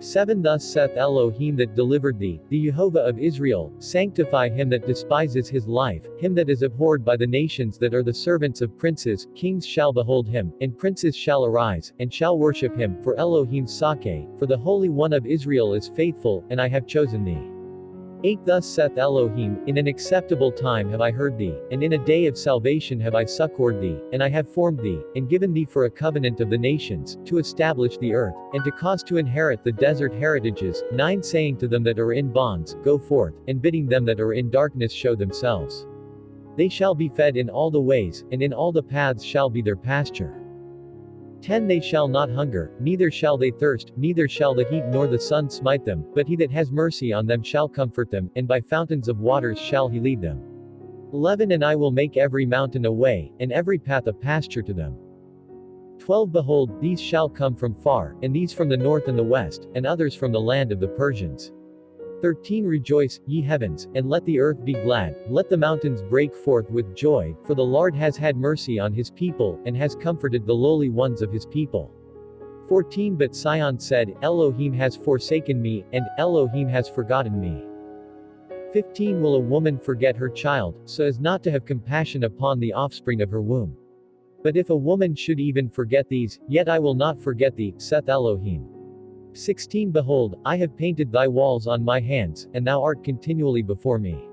7 Thus saith Elohim that delivered thee, the Jehovah of Israel, sanctify him that despises his life, him that is abhorred by the nations that are the servants of princes, kings shall behold him, and princes shall arise, and shall worship him, for Elohim's sake, for the Holy One of Israel is faithful, and I have chosen thee. 8 Thus saith Elohim, in an acceptable time have I heard thee, and in a day of salvation have I succored thee, and I have formed thee, and given thee for a covenant of the nations, to establish the earth, and to cause to inherit the desert heritages. 9 Saying to them that are in bonds, Go forth, and bidding them that are in darkness show themselves. They shall be fed in all the ways, and in all the paths shall be their pasture. 10 They shall not hunger, neither shall they thirst, neither shall the heat nor the sun smite them, but he that has mercy on them shall comfort them, and by fountains of waters shall he lead them. 11 And I will make every mountain a way, and every path a pasture to them. 12 Behold, these shall come from far, and these from the north and the west, and others from the land of the Persians. 13 Rejoice, ye heavens, and let the earth be glad, let the mountains break forth with joy, for the Lord has had mercy on his people, and has comforted the lowly ones of his people. 14 But Sion said, Elohim has forsaken me, and Elohim has forgotten me. 15 Will a woman forget her child, so as not to have compassion upon the offspring of her womb? But if a woman should even forget these, yet I will not forget thee, saith Elohim. 16 Behold, I have painted thy walls on my hands, and thou art continually before me.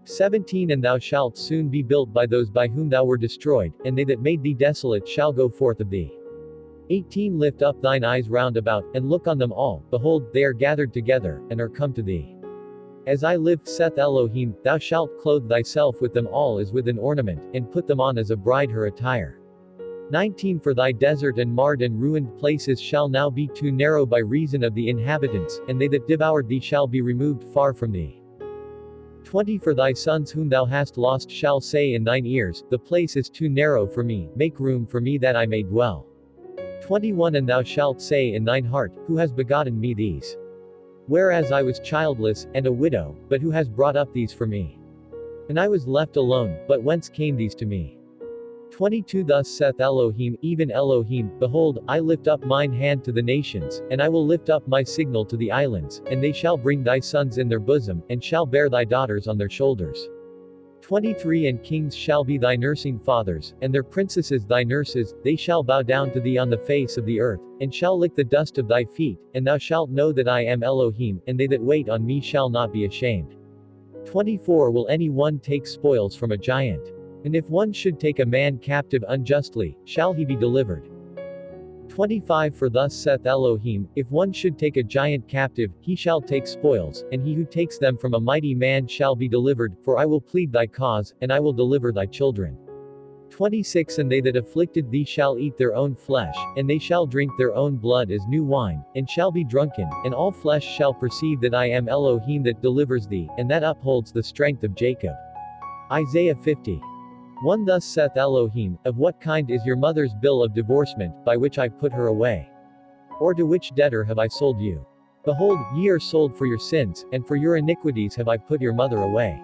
17 And thou shalt soon be built by those by whom thou were destroyed, and they that made thee desolate shall go forth of thee. 18 Lift up thine eyes round about, and look on them all, behold, they are gathered together, and are come to thee. As I live, saith Elohim, thou shalt clothe thyself with them all as with an ornament, and put them on as a bride her attire. 19 For thy desert and marred and ruined places shall now be too narrow by reason of the inhabitants, and they that devoured thee shall be removed far from thee. 20 For thy sons whom thou hast lost shall say in thine ears, The place is too narrow for me, make room for me that I may dwell. 21 And thou shalt say in thine heart, Who has begotten me these? Whereas I was childless, and a widow, but who has brought up these for me? And I was left alone, but whence came these to me? 22 Thus saith Elohim, even Elohim, Behold, I lift up mine hand to the nations, and I will lift up my signal to the islands, and they shall bring thy sons in their bosom, and shall bear thy daughters on their shoulders. 23 And kings shall be thy nursing fathers, and their princesses thy nurses, they shall bow down to thee on the face of the earth, and shall lick the dust of thy feet, and thou shalt know that I am Elohim, and they that wait on me shall not be ashamed. 24 Will any one take spoils from a giant? And if one should take a man captive unjustly, shall he be delivered? 25 For thus saith Elohim, if one should take a giant captive, he shall take spoils, and he who takes them from a mighty man shall be delivered, for I will plead thy cause, and I will deliver thy children. 26 And they that afflicted thee shall eat their own flesh, and they shall drink their own blood as new wine, and shall be drunken, and all flesh shall perceive that I am Elohim that delivers thee, and that upholds the strength of Jacob. Isaiah 50. 1 Thus saith Elohim, of what kind is your mother's bill of divorcement, by which I put her away? Or to which debtor have I sold you? Behold, ye are sold for your sins, and for your iniquities have I put your mother away.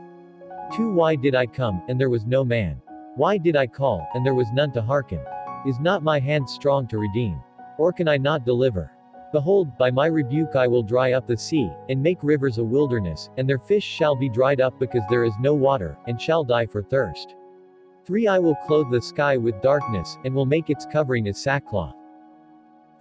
2 Why did I come, and there was no man? Why did I call, and there was none to hearken? Is not my hand strong to redeem? Or can I not deliver? Behold, by my rebuke I will dry up the sea, and make rivers a wilderness, and their fish shall be dried up because there is no water, and shall die for thirst. 3 I will clothe the sky with darkness, and will make its covering as sackcloth.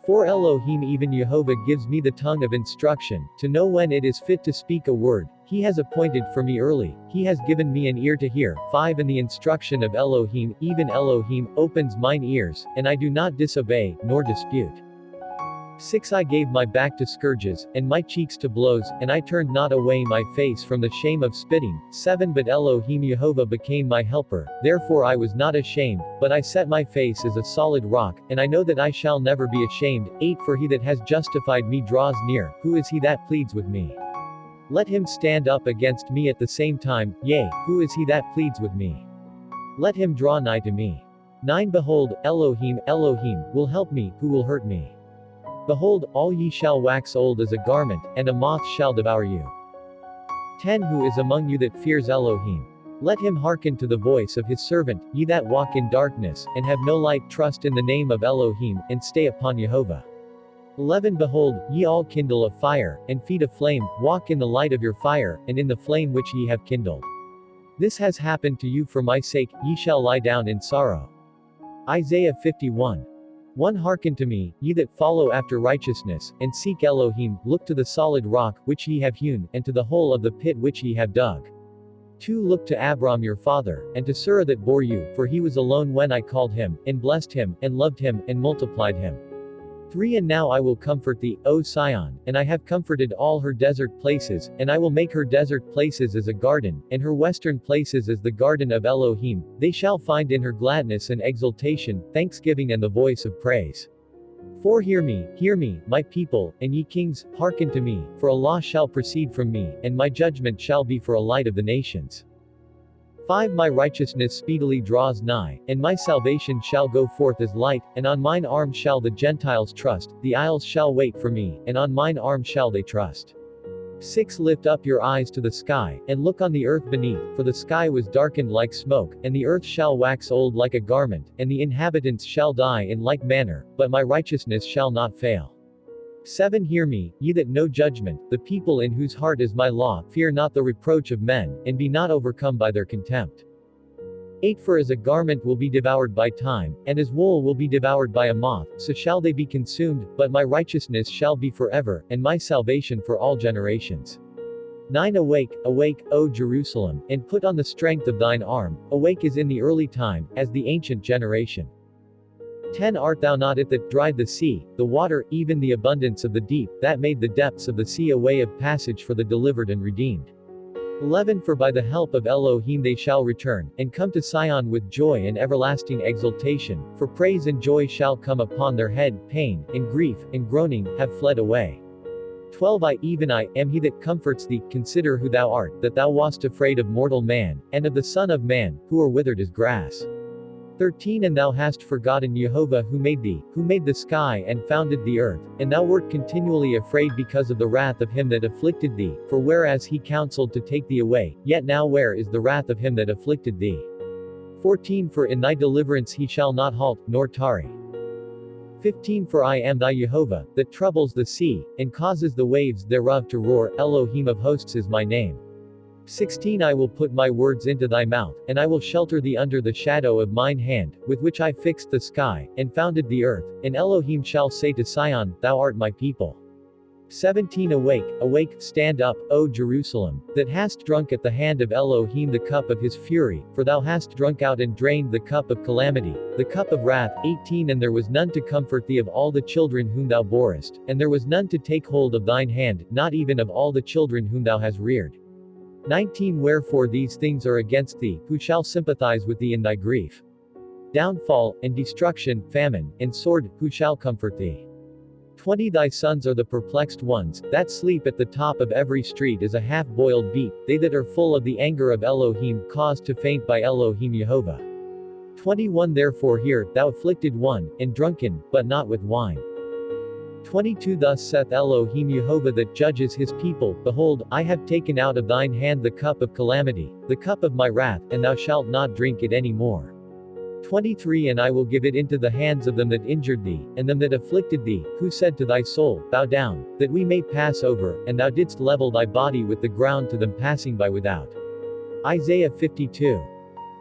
4 Elohim even Jehovah gives me the tongue of instruction, to know when it is fit to speak a word, he has appointed for me early, he has given me an ear to hear. 5 And the instruction of Elohim, even Elohim, opens mine ears, and I do not disobey, nor dispute. 6 I gave my back to scourges, and my cheeks to blows, and I turned not away my face from the shame of spitting. 7 But Elohim Jehovah became my helper, therefore I was not ashamed, but I set my face as a solid rock, and I know that I shall never be ashamed. 8 For he that has justified me draws near, who is he that pleads with me? Let him stand up against me at the same time, yea, who is he that pleads with me? Let him draw nigh to me. 9 Behold, Elohim, Elohim, will help me, who will hurt me? Behold, all ye shall wax old as a garment, and a moth shall devour you. 10 Who is among you that fears Elohim? Let him hearken to the voice of his servant. Ye that walk in darkness, and have no light, trust in the name of Elohim, and stay upon Jehovah. 11 Behold, ye all kindle a fire, and feed a flame, walk in the light of your fire, and in the flame which ye have kindled. This has happened to you for my sake, ye shall lie down in sorrow. Isaiah 51. 1 Hearken to me, ye that follow after righteousness, and seek Elohim, look to the solid rock, which ye have hewn, and to the hole of the pit which ye have dug. 2 Look to Abram your father, and to Sarah that bore you, for he was alone when I called him, and blessed him, and loved him, and multiplied him. 3 And now I will comfort thee, O Sion, and I have comforted all her desert places, and I will make her desert places as a garden, and her western places as the garden of Elohim. They shall find in her gladness and exultation, thanksgiving and the voice of praise. 4 Hear me, my people, and ye kings, hearken to me, for a law shall proceed from me, and my judgment shall be for a light of the nations. 5 My righteousness speedily draws nigh, and my salvation shall go forth as light, and on mine arm shall the Gentiles trust, the isles shall wait for me, and on mine arm shall they trust. 6 Lift up your eyes to the sky, and look on the earth beneath, for the sky was darkened like smoke, and the earth shall wax old like a garment, and the inhabitants shall die in like manner, but my righteousness shall not fail. 7 Hear me, ye that know judgment, the people in whose heart is my law, fear not the reproach of men, and be not overcome by their contempt. 8 For as a garment will be devoured by time, and as wool will be devoured by a moth, so shall they be consumed, but my righteousness shall be forever, and my salvation for all generations. 9 Awake, awake, O Jerusalem, and put on the strength of thine arm, awake as in the early time, as the ancient generation. 10 Art thou not it that dried the sea, the water, even the abundance of the deep, that made the depths of the sea a way of passage for the delivered and redeemed? 11 For by the help of Elohim they shall return, and come to Sion with joy and everlasting exultation, for praise and joy shall come upon their head, pain, and grief, and groaning, have fled away. 12 I, even I, am he that comforts thee. Consider who thou art, that thou wast afraid of mortal man, and of the Son of Man, who are withered as grass. 13 And thou hast forgotten Jehovah who made thee, who made the sky and founded the earth, and thou wert continually afraid because of the wrath of him that afflicted thee, for whereas he counseled to take thee away, yet now where is the wrath of him that afflicted thee? 14 For in thy deliverance he shall not halt, nor tarry. 15 For I am thy Jehovah, that troubles the sea, and causes the waves thereof to roar, Elohim of hosts is my name. 16 I will put my words into thy mouth, and I will shelter thee under the shadow of mine hand, with which I fixed the sky, and founded the earth, and Elohim shall say to Sion, Thou art my people. 17 Awake, awake, stand up, O Jerusalem, that hast drunk at the hand of Elohim the cup of his fury, for thou hast drunk out and drained the cup of calamity, the cup of wrath. 18 And there was none to comfort thee of all the children whom thou borest, and there was none to take hold of thine hand, not even of all the children whom thou hast reared. 19 Wherefore these things are against thee, who shall sympathize with thee in thy grief? Downfall, and destruction, famine, and sword, who shall comfort thee? 20 Thy sons are the perplexed ones, that sleep at the top of every street is a half-boiled beet, they that are full of the anger of Elohim caused to faint by Elohim Jehovah. 21 Therefore hear, thou afflicted one, and drunken, but not with wine. 22 Thus saith Elohim Jehovah that judges his people, Behold, I have taken out of thine hand the cup of calamity, the cup of my wrath, and thou shalt not drink it any more. 23 And I will give it into the hands of them that injured thee, and them that afflicted thee, who said to thy soul, Bow down, that we may pass over, and thou didst level thy body with the ground to them passing by without. Isaiah 52.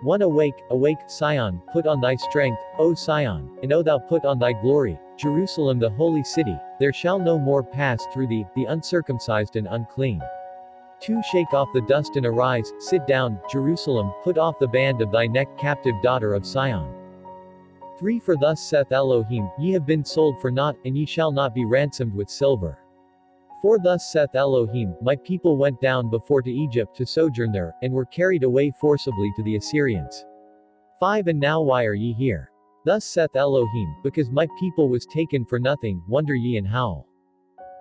1 Awake, awake, Sion, put on thy strength, O Sion, and O thou put on thy glory, Jerusalem the holy city, there shall no more pass through thee, the uncircumcised and unclean. 2 Shake off the dust and arise, sit down, Jerusalem, put off the band of thy neck, captive daughter of Sion. 3 For thus saith Elohim, ye have been sold for naught, and ye shall not be ransomed with silver. 4 Thus saith Elohim, my people went down before to Egypt to sojourn there, and were carried away forcibly to the Assyrians. 5 And now why are ye here? Thus saith Elohim, because my people was taken for nothing, wonder ye and howl.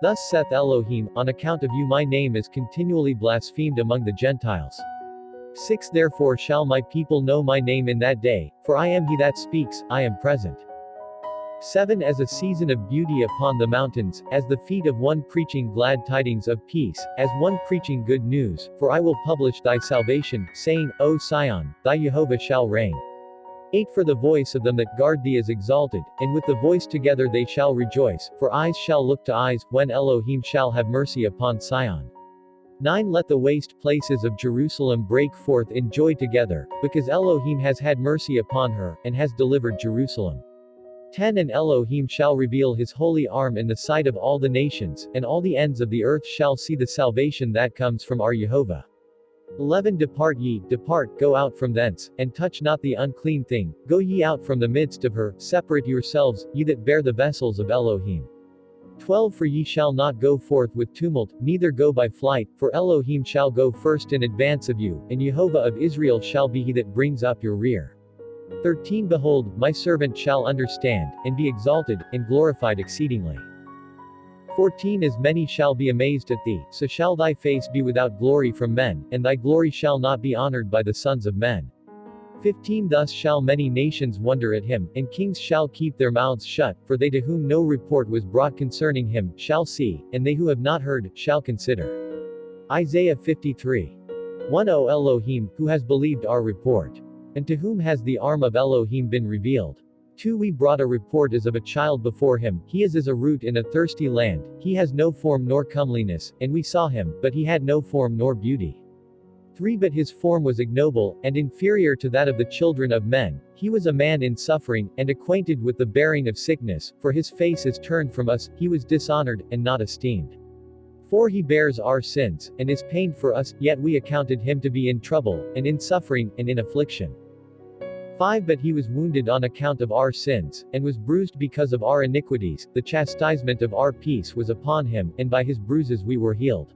Thus saith Elohim, on account of you my name is continually blasphemed among the Gentiles. 6 Therefore shall my people know my name in that day, for I am he that speaks, I am present. 7 As a season of beauty upon the mountains, as the feet of one preaching glad tidings of peace, as one preaching good news, for I will publish thy salvation, saying, O Sion, thy Jehovah shall reign. 8 For the voice of them that guard thee is exalted, and with the voice together they shall rejoice, for eyes shall look to eyes, when Elohim shall have mercy upon Sion. 9 Let the waste places of Jerusalem break forth in joy together, because Elohim has had mercy upon her, and has delivered Jerusalem. 10 And Elohim shall reveal his holy arm in the sight of all the nations, and all the ends of the earth shall see the salvation that comes from our Jehovah. 11 Depart ye, depart, go out from thence, and touch not the unclean thing, go ye out from the midst of her, separate yourselves, ye that bear the vessels of Elohim. 12 For ye shall not go forth with tumult, neither go by flight, for Elohim shall go first in advance of you, and Jehovah of Israel shall be he that brings up your rear. 13 Behold, my servant shall understand, and be exalted, and glorified exceedingly. 14 As many shall be amazed at thee, so shall thy face be without glory from men, and thy glory shall not be honored by the sons of men. 15 Thus shall many nations wonder at him, and kings shall keep their mouths shut, for they to whom no report was brought concerning him, shall see, and they who have not heard, shall consider. Isaiah 53. 1 O Elohim, who has believed our report? And to whom has the arm of Elohim been revealed? 2 We brought a report as of a child before him, he is as a root in a thirsty land, he has no form nor comeliness, and we saw him, but he had no form nor beauty. 3 But his form was ignoble, and inferior to that of the children of men, he was a man in suffering, and acquainted with the bearing of sickness, for his face is turned from us, he was dishonored, and not esteemed. 4 He bears our sins, and is pained for us, yet we accounted him to be in trouble, and in suffering, and in affliction. 5 But he was wounded on account of our sins, and was bruised because of our iniquities, the chastisement of our peace was upon him, and by his bruises we were healed.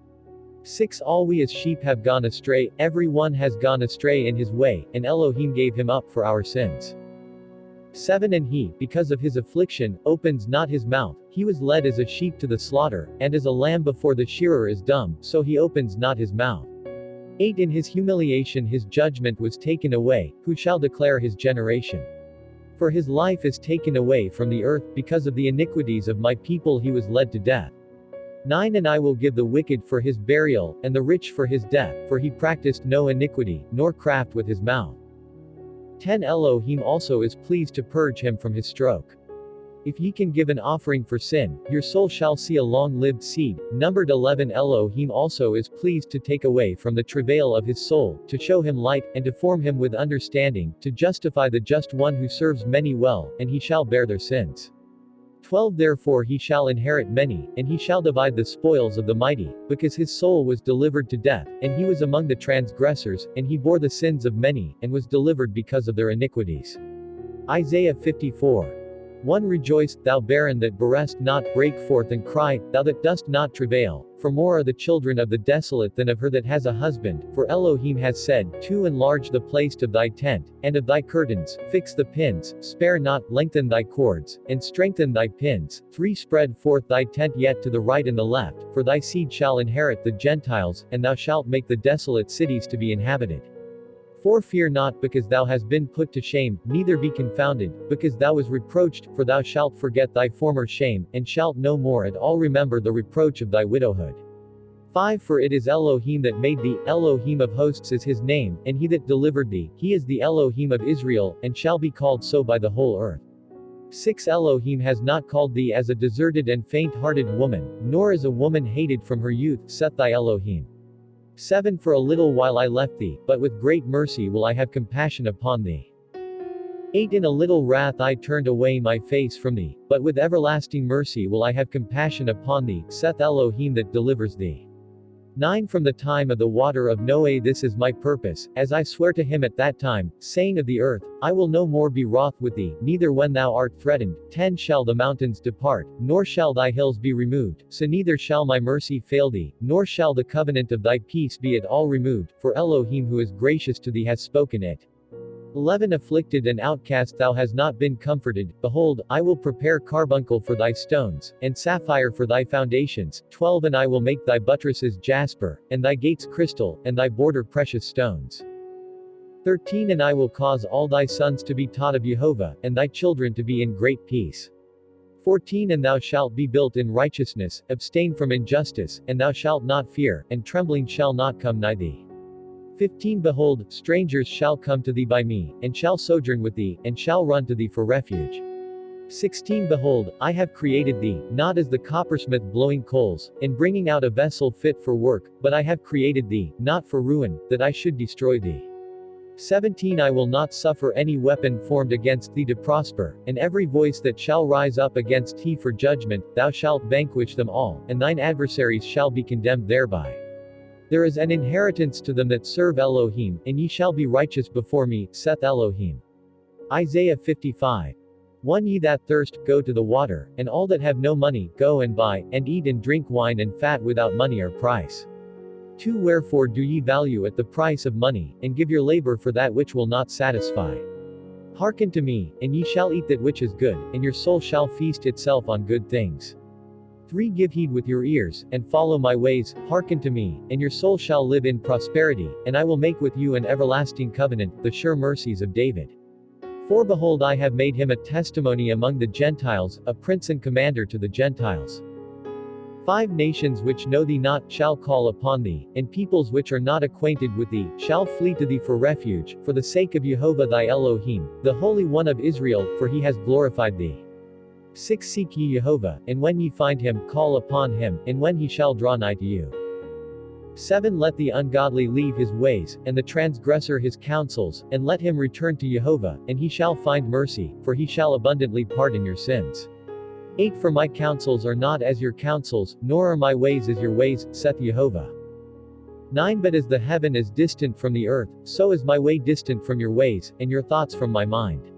6 All we as sheep have gone astray, every one has gone astray in his way, and Elohim gave him up for our sins. 7 And he, because of his affliction, opens not his mouth, he was led as a sheep to the slaughter, and as a lamb before the shearer is dumb, so he opens not his mouth. 8 In his humiliation his judgment was taken away, who shall declare his generation? For his life is taken away from the earth, because of the iniquities of my people he was led to death. 9 And I will give the wicked for his burial, and the rich for his death, for he practiced no iniquity, nor craft with his mouth. 10 Elohim also is pleased to purge him from his stroke. If ye can give an offering for sin, your soul shall see a long-lived seed. Numbered 11 Elohim also is pleased to take away from the travail of his soul, to show him light, and to form him with understanding, to justify the just one who serves many well, and he shall bear their sins. 12 Therefore he shall inherit many, and he shall divide the spoils of the mighty, because his soul was delivered to death, and he was among the transgressors, and he bore the sins of many, and was delivered because of their iniquities. Isaiah 54. 1 Rejoice, thou barren that bearest not, break forth and cry, thou that dost not travail, for more are the children of the desolate than of her that has a husband, for Elohim has said, 2 Enlarge the place of thy tent, and of thy curtains, fix the pins, spare not, lengthen thy cords, and strengthen thy pins, 3 Spread forth thy tent yet to the right and the left, for thy seed shall inherit the Gentiles, and thou shalt make the desolate cities to be inhabited. 4 Fear not because thou hast been put to shame, neither be confounded, because thou was reproached, for thou shalt forget thy former shame, and shalt no more at all remember the reproach of thy widowhood. 5 For it is Elohim that made thee, Elohim of hosts is his name, and he that delivered thee, he is the Elohim of Israel, and shall be called so by the whole earth. 6 Elohim has not called thee as a deserted and faint-hearted woman, nor as a woman hated from her youth, saith thy Elohim. 7 For a little while I left thee, but with great mercy will I have compassion upon thee. 8 In a little wrath I turned away my face from thee, but with everlasting mercy will I have compassion upon thee, saith Elohim that delivers thee. 9 From the time of the water of Noah this is my purpose, as I swear to him at that time, saying of the earth, I will no more be wroth with thee, neither when thou art threatened. 10 Shall the mountains depart, nor shall thy hills be removed, so neither shall my mercy fail thee, nor shall the covenant of thy peace be at all removed, for Elohim who is gracious to thee has spoken it. 11 Afflicted and outcast thou hast not been comforted, behold, I will prepare carbuncle for thy stones, and sapphire for thy foundations. 12 And I will make thy buttresses jasper, and thy gates crystal, and thy border precious stones. 13 And I will cause all thy sons to be taught of Jehovah, and thy children to be in great peace. 14 And thou shalt be built in righteousness, abstain from injustice, and thou shalt not fear, and trembling shall not come nigh thee. 15 Behold, strangers shall come to thee by me, and shall sojourn with thee, and shall run to thee for refuge. 16 Behold, I have created thee, not as the coppersmith blowing coals, and bringing out a vessel fit for work, but I have created thee, not for ruin, that I should destroy thee. 17 I will not suffer any weapon formed against thee to prosper, and every voice that shall rise up against thee for judgment, thou shalt vanquish them all, and thine adversaries shall be condemned thereby. There is an inheritance to them that serve Elohim, and ye shall be righteous before me, saith Elohim. Isaiah 55. 1 Ye that thirst, go to the water, and all that have no money, go and buy, and eat and drink wine and fat without money or price. 2 Wherefore do ye value at the price of money, and give your labor for that which will not satisfy? Hearken to me, and ye shall eat that which is good, and your soul shall feast itself on good things. 3 Give heed with your ears, and follow my ways, hearken to me, and your soul shall live in prosperity, and I will make with you an everlasting covenant, the sure mercies of David. 4 Behold I have made him a testimony among the Gentiles, a prince and commander to the Gentiles. 5 Nations which know thee not, shall call upon thee, and peoples which are not acquainted with thee, shall flee to thee for refuge, for the sake of Jehovah thy Elohim, the Holy One of Israel, for he has glorified thee. 6 Seek ye Jehovah, and when ye find him, call upon him, and when he shall draw nigh to you. 7 Let the ungodly leave his ways, and the transgressor his counsels, and let him return to Jehovah, and he shall find mercy, for he shall abundantly pardon your sins. 8 For my counsels are not as your counsels, nor are my ways as your ways, saith Jehovah. 9 But as the heaven is distant from the earth, so is my way distant from your ways, and your thoughts from my mind.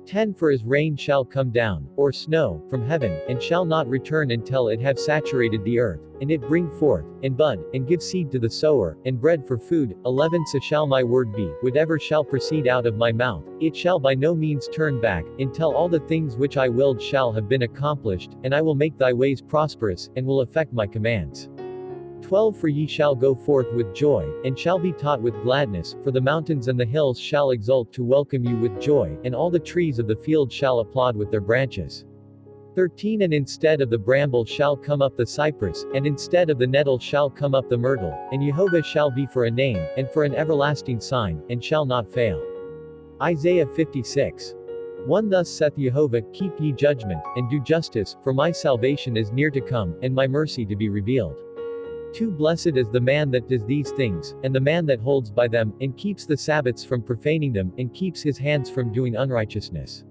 10 For as rain shall come down, or snow, from heaven, and shall not return until it have saturated the earth, and it bring forth, and bud, and give seed to the sower, and bread for food. 11 So shall my word be, whatever shall proceed out of my mouth, it shall by no means turn back, until all the things which I willed shall have been accomplished, and I will make thy ways prosperous, and will effect my commands. 12 For ye shall go forth with joy, and shall be taught with gladness, for the mountains and the hills shall exult to welcome you with joy, and all the trees of the field shall applaud with their branches. 13 And instead of the bramble shall come up the cypress, and instead of the nettle shall come up the myrtle, and Jehovah shall be for a name, and for an everlasting sign, and shall not fail. Isaiah 56. 1 Thus saith Jehovah, keep ye judgment, and do justice, for my salvation is near to come, and my mercy to be revealed. 2 Blessed is the man that does these things, and the man that holds by them, and keeps the Sabbaths from profaning them, and keeps his hands from doing unrighteousness.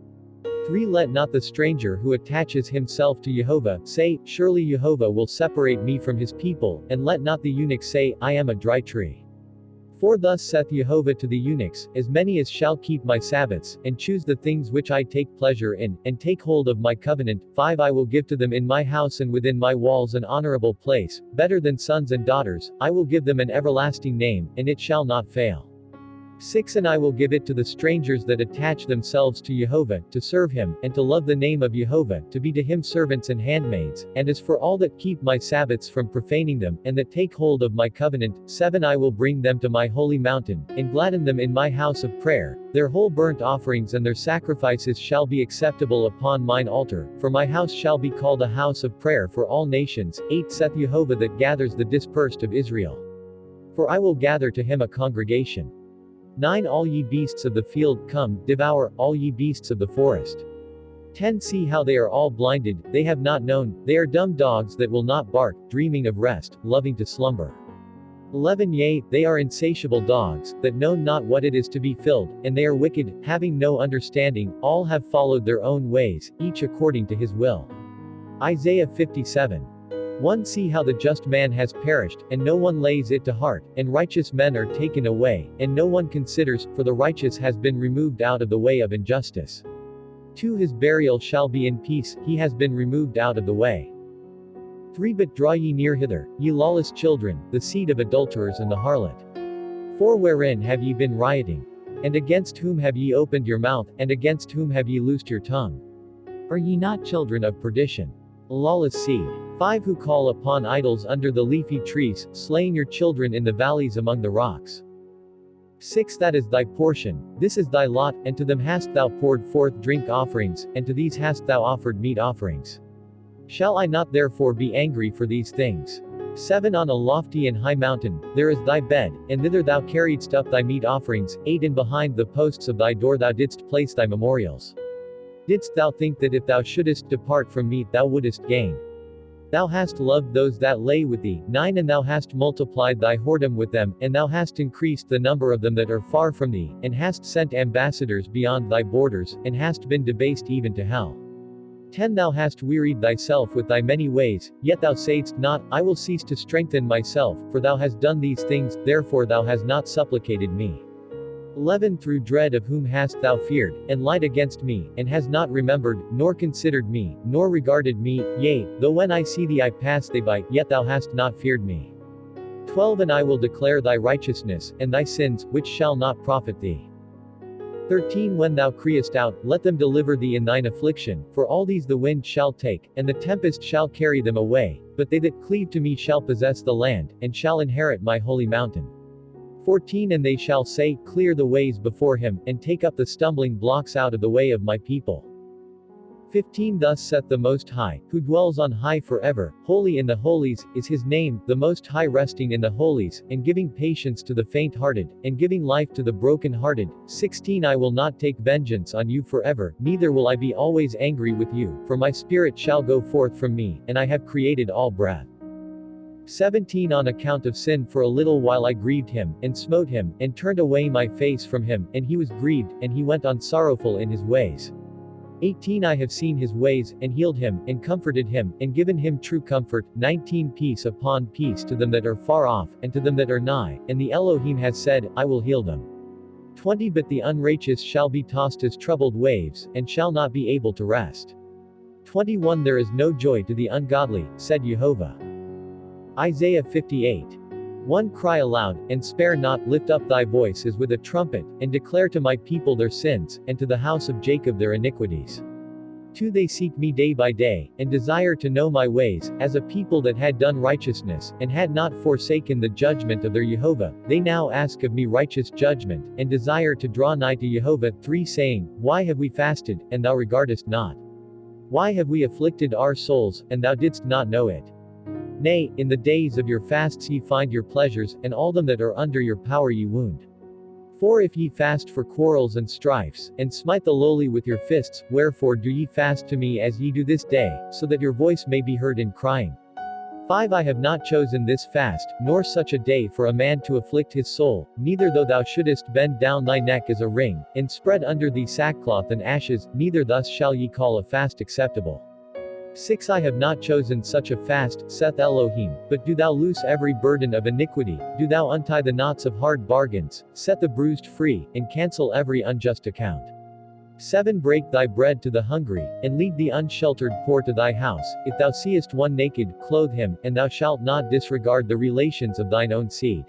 3 Let not the stranger who attaches himself to Jehovah, say, surely Jehovah will separate me from his people, and let not the eunuch say, I am a dry tree. For thus saith Jehovah to the eunuchs, as many as shall keep my Sabbaths, and choose the things which I take pleasure in, and take hold of my covenant, 5 I will give to them in my house and within my walls an honorable place, better than sons and daughters, I will give them an everlasting name, and it shall not fail. 6 And I will give it to the strangers that attach themselves to Jehovah, to serve him, and to love the name of Jehovah, to be to him servants and handmaids, and as for all that keep my Sabbaths from profaning them, and that take hold of my covenant, 7 I will bring them to my holy mountain, and gladden them in my house of prayer, their whole burnt offerings and their sacrifices shall be acceptable upon mine altar, for my house shall be called a house of prayer for all nations, 8 Saith Jehovah that gathers the dispersed of Israel. For I will gather to him a congregation. 9 All ye beasts of the field, come, devour, all ye beasts of the forest. 10 See how they are all blinded, they have not known, they are dumb dogs that will not bark, dreaming of rest, loving to slumber. 11 Yea, they are insatiable dogs, that know not what it is to be filled, and they are wicked, having no understanding, all have followed their own ways, each according to his will. Isaiah 57. 1 See how the just man has perished, and no one lays it to heart, and righteous men are taken away, and no one considers, for the righteous has been removed out of the way of injustice. 2 His burial shall be in peace, he has been removed out of the way. 3 But draw ye near hither, ye lawless children, the seed of adulterers and the harlot. 4 Wherein have ye been rioting? And against whom have ye opened your mouth, and against whom have ye loosed your tongue? Are ye not children of perdition? Lawless seed. 5 Who call upon idols under the leafy trees, slaying your children in the valleys among the rocks. 6 That is thy portion, this is thy lot, and to them hast thou poured forth drink offerings, and to these hast thou offered meat offerings. Shall I not therefore be angry for these things? 7 On a lofty and high mountain, there is thy bed, and thither thou carriedst up thy meat offerings, 8 And behind the posts of thy door thou didst place thy memorials. Didst thou think that if thou shouldest depart from me, thou wouldest gain? Thou hast loved those that lay with thee. 9 And thou hast multiplied thy whoredom with them, and thou hast increased the number of them that are far from thee, and hast sent ambassadors beyond thy borders, and hast been debased even to hell. 10 Thou hast wearied thyself with thy many ways, yet thou saidst not, I will cease to strengthen myself, for thou hast done these things, therefore thou hast not supplicated me. 11 Through dread of whom hast thou feared, and lied against me, and hast not remembered, nor considered me, nor regarded me, yea, though when I see thee I pass thee by, yet thou hast not feared me. 12 And I will declare thy righteousness, and thy sins, which shall not profit thee. 13 When thou criest out, let them deliver thee in thine affliction, for all these the wind shall take, and the tempest shall carry them away, but they that cleave to me shall possess the land, and shall inherit my holy mountain. 14 And they shall say, Clear the ways before him, and take up the stumbling blocks out of the way of my people. 15 Thus saith the Most High, who dwells on high forever, holy in the holies, is his name, the Most High resting in the holies, and giving patience to the faint-hearted, and giving life to the broken-hearted. 16 I will not take vengeance on you forever, neither will I be always angry with you, for my spirit shall go forth from me, and I have created all breath. 17 On account of sin for a little while I grieved him, and smote him, and turned away my face from him, and he was grieved, and he went on sorrowful in his ways. 18 I have seen his ways, and healed him, and comforted him, and given him true comfort. 19 Peace upon peace to them that are far off, and to them that are nigh, and the Elohim has said, I will heal them. 20 But the unrighteous shall be tossed as troubled waves, and shall not be able to rest. 21 There is no joy to the ungodly, said Jehovah. Isaiah 58. 1 Cry aloud, and spare not, lift up thy voice as with a trumpet, and declare to my people their sins, and to the house of Jacob their iniquities. 2 They seek me day by day, and desire to know my ways, as a people that had done righteousness, and had not forsaken the judgment of their Jehovah. They now ask of me righteous judgment, and desire to draw nigh to Jehovah, 3 Saying, Why have we fasted, and thou regardest not? Why have we afflicted our souls, and thou didst not know it? Nay, in the days of your fasts ye find your pleasures, and all them that are under your power ye wound. 4 If ye fast for quarrels and strifes, and smite the lowly with your fists, wherefore do ye fast to me as ye do this day, so that your voice may be heard in crying? 5 I have not chosen this fast, nor such a day for a man to afflict his soul, neither though thou shouldest bend down thy neck as a ring, and spread under thee sackcloth and ashes, neither thus shall ye call a fast acceptable. 6 I have not chosen such a fast, saith Elohim, but do thou loose every burden of iniquity, do thou untie the knots of hard bargains, set the bruised free, and cancel every unjust account. 7 Break thy bread to the hungry, and lead the unsheltered poor to thy house, if thou seest one naked, clothe him, and thou shalt not disregard the relations of thine own seed.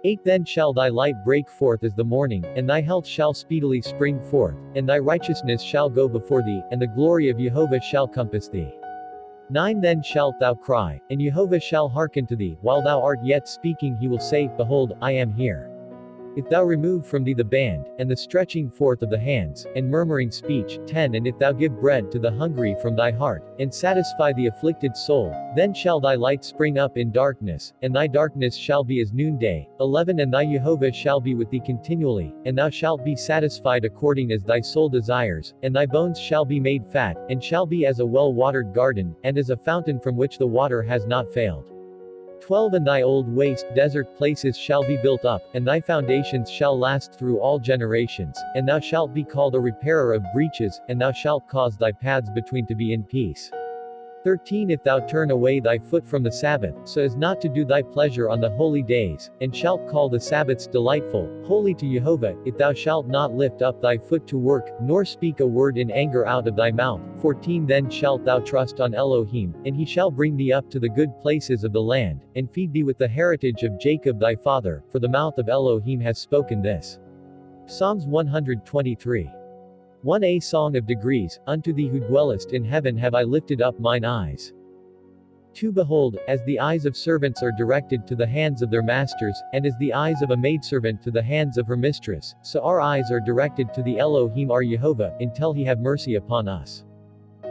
8 Then shall thy light break forth as the morning, and thy health shall speedily spring forth, and thy righteousness shall go before thee, and the glory of Jehovah shall compass thee. 9 Then shalt thou cry, and Jehovah shall hearken to thee, while thou art yet speaking he will say, Behold, I am here. If thou remove from thee the band, and the stretching forth of the hands, and murmuring speech. 10 And if thou give bread to the hungry from thy heart, and satisfy the afflicted soul, then shall thy light spring up in darkness, and thy darkness shall be as noonday. 11 And thy Jehovah shall be with thee continually, and thou shalt be satisfied according as thy soul desires, and thy bones shall be made fat, and shall be as a well-watered garden, and as a fountain from which the water has not failed. 12 And thy old waste desert places shall be built up, and thy foundations shall last through all generations, and thou shalt be called a repairer of breaches, and thou shalt cause thy paths between to be in peace. 13 If thou turn away thy foot from the Sabbath, so as not to do thy pleasure on the holy days, and shalt call the Sabbaths delightful, holy to Jehovah, if thou shalt not lift up thy foot to work, nor speak a word in anger out of thy mouth. 14 Then shalt thou trust on Elohim, and he shall bring thee up to the good places of the land, and feed thee with the heritage of Jacob thy father, for the mouth of Elohim has spoken this. Psalms 123. 1 Song of Degrees, unto thee who dwellest in heaven have I lifted up mine eyes. 2 Behold, as the eyes of servants are directed to the hands of their masters, and as the eyes of a maidservant to the hands of her mistress, so our eyes are directed to the Elohim our Jehovah, until he have mercy upon us.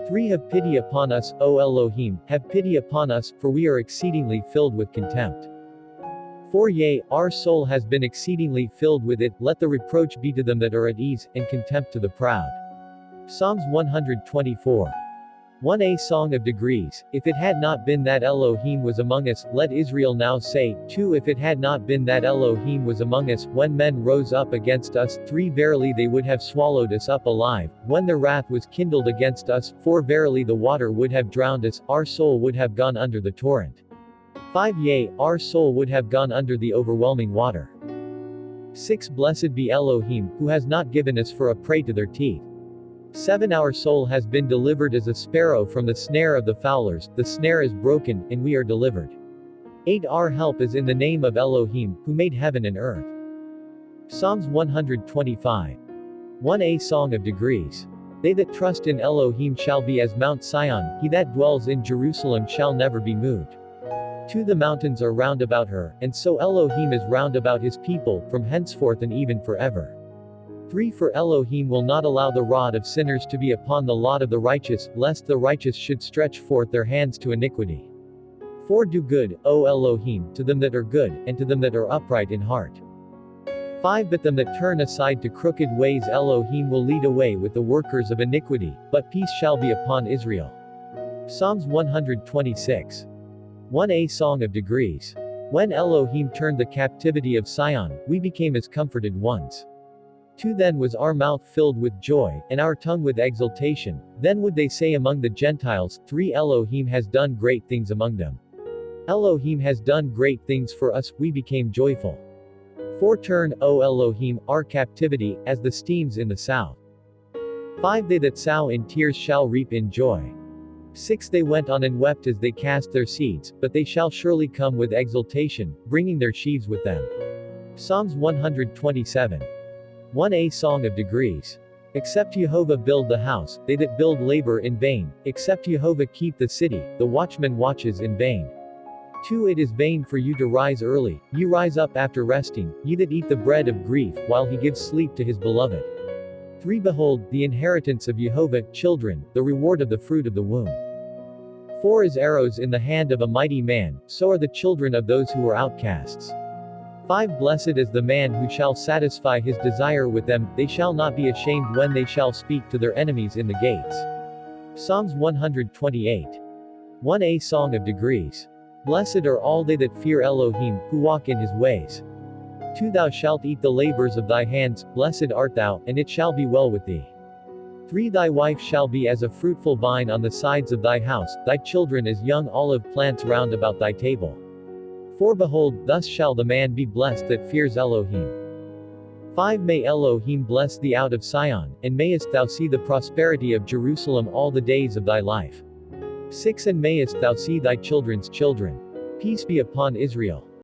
3 Have pity upon us, O Elohim, have pity upon us, for we are exceedingly filled with contempt. 4 Yea, our soul has been exceedingly filled with it, let the reproach be to them that are at ease, and contempt to the proud. Psalms 124. 1 Song of Degrees, if it had not been that Elohim was among us, let Israel now say. 2 If it had not been that Elohim was among us, when men rose up against us. 3 Verily they would have swallowed us up alive, when their wrath was kindled against us. 4 Verily the water would have drowned us, our soul would have gone under the torrent. 5 Yea, our soul would have gone under the overwhelming water. 6 Blessed be Elohim, who has not given us for a prey to their teeth. 7 Our soul has been delivered as a sparrow from the snare of the fowlers, the snare is broken, and we are delivered. 8 Our help is in the name of Elohim, who made heaven and earth. Psalms 125. 1 Song of Degrees. They that trust in Elohim shall be as Mount Sion, he that dwells in Jerusalem shall never be moved. 2 The mountains are round about her, and so Elohim is round about his people, from henceforth and even forever. 3 For Elohim will not allow the rod of sinners to be upon the lot of the righteous, lest the righteous should stretch forth their hands to iniquity. 4 Do good, O Elohim, to them that are good, and to them that are upright in heart. 5 But them that turn aside to crooked ways Elohim will lead away with the workers of iniquity, but peace shall be upon Israel. Psalms 126. 1 Song of Degrees. When Elohim turned the captivity of Sion, we became as comforted ones. 2 Then was our mouth filled with joy, and our tongue with exultation, then would they say among the Gentiles. 3 Elohim has done great things among them. Elohim has done great things for us, we became joyful. 4 Turn, O Elohim, our captivity, as the steams in the south. 5 They that sow in tears shall reap in joy. 6 They went on and wept as they cast their seeds, but they shall surely come with exultation, bringing their sheaves with them. Psalms 127. 1 Song of Degrees. Except Jehovah build the house, they that build labor in vain, except Jehovah keep the city, the watchman watches in vain. 2 It is vain for you to rise early, you rise up after resting, ye that eat the bread of grief, while he gives sleep to his beloved. 3 Behold, the inheritance of Jehovah, children, the reward of the fruit of the womb. 4 As arrows in the hand of a mighty man, so are the children of those who are outcasts. 5 Blessed is the man who shall satisfy his desire with them, they shall not be ashamed when they shall speak to their enemies in the gates. Psalms 128. 1 Song of Degrees. Blessed are all they that fear Elohim, who walk in his ways. 2 Thou shalt eat the labors of thy hands, blessed art thou, and it shall be well with thee. 3 Thy wife shall be as a fruitful vine on the sides of thy house, thy children as young olive plants round about thy table. 4 Behold, thus shall the man be blessed that fears Elohim. 5 May Elohim bless thee out of Sion, and mayest thou see the prosperity of Jerusalem all the days of thy life. 6 And mayest thou see thy children's children. Peace be upon Israel.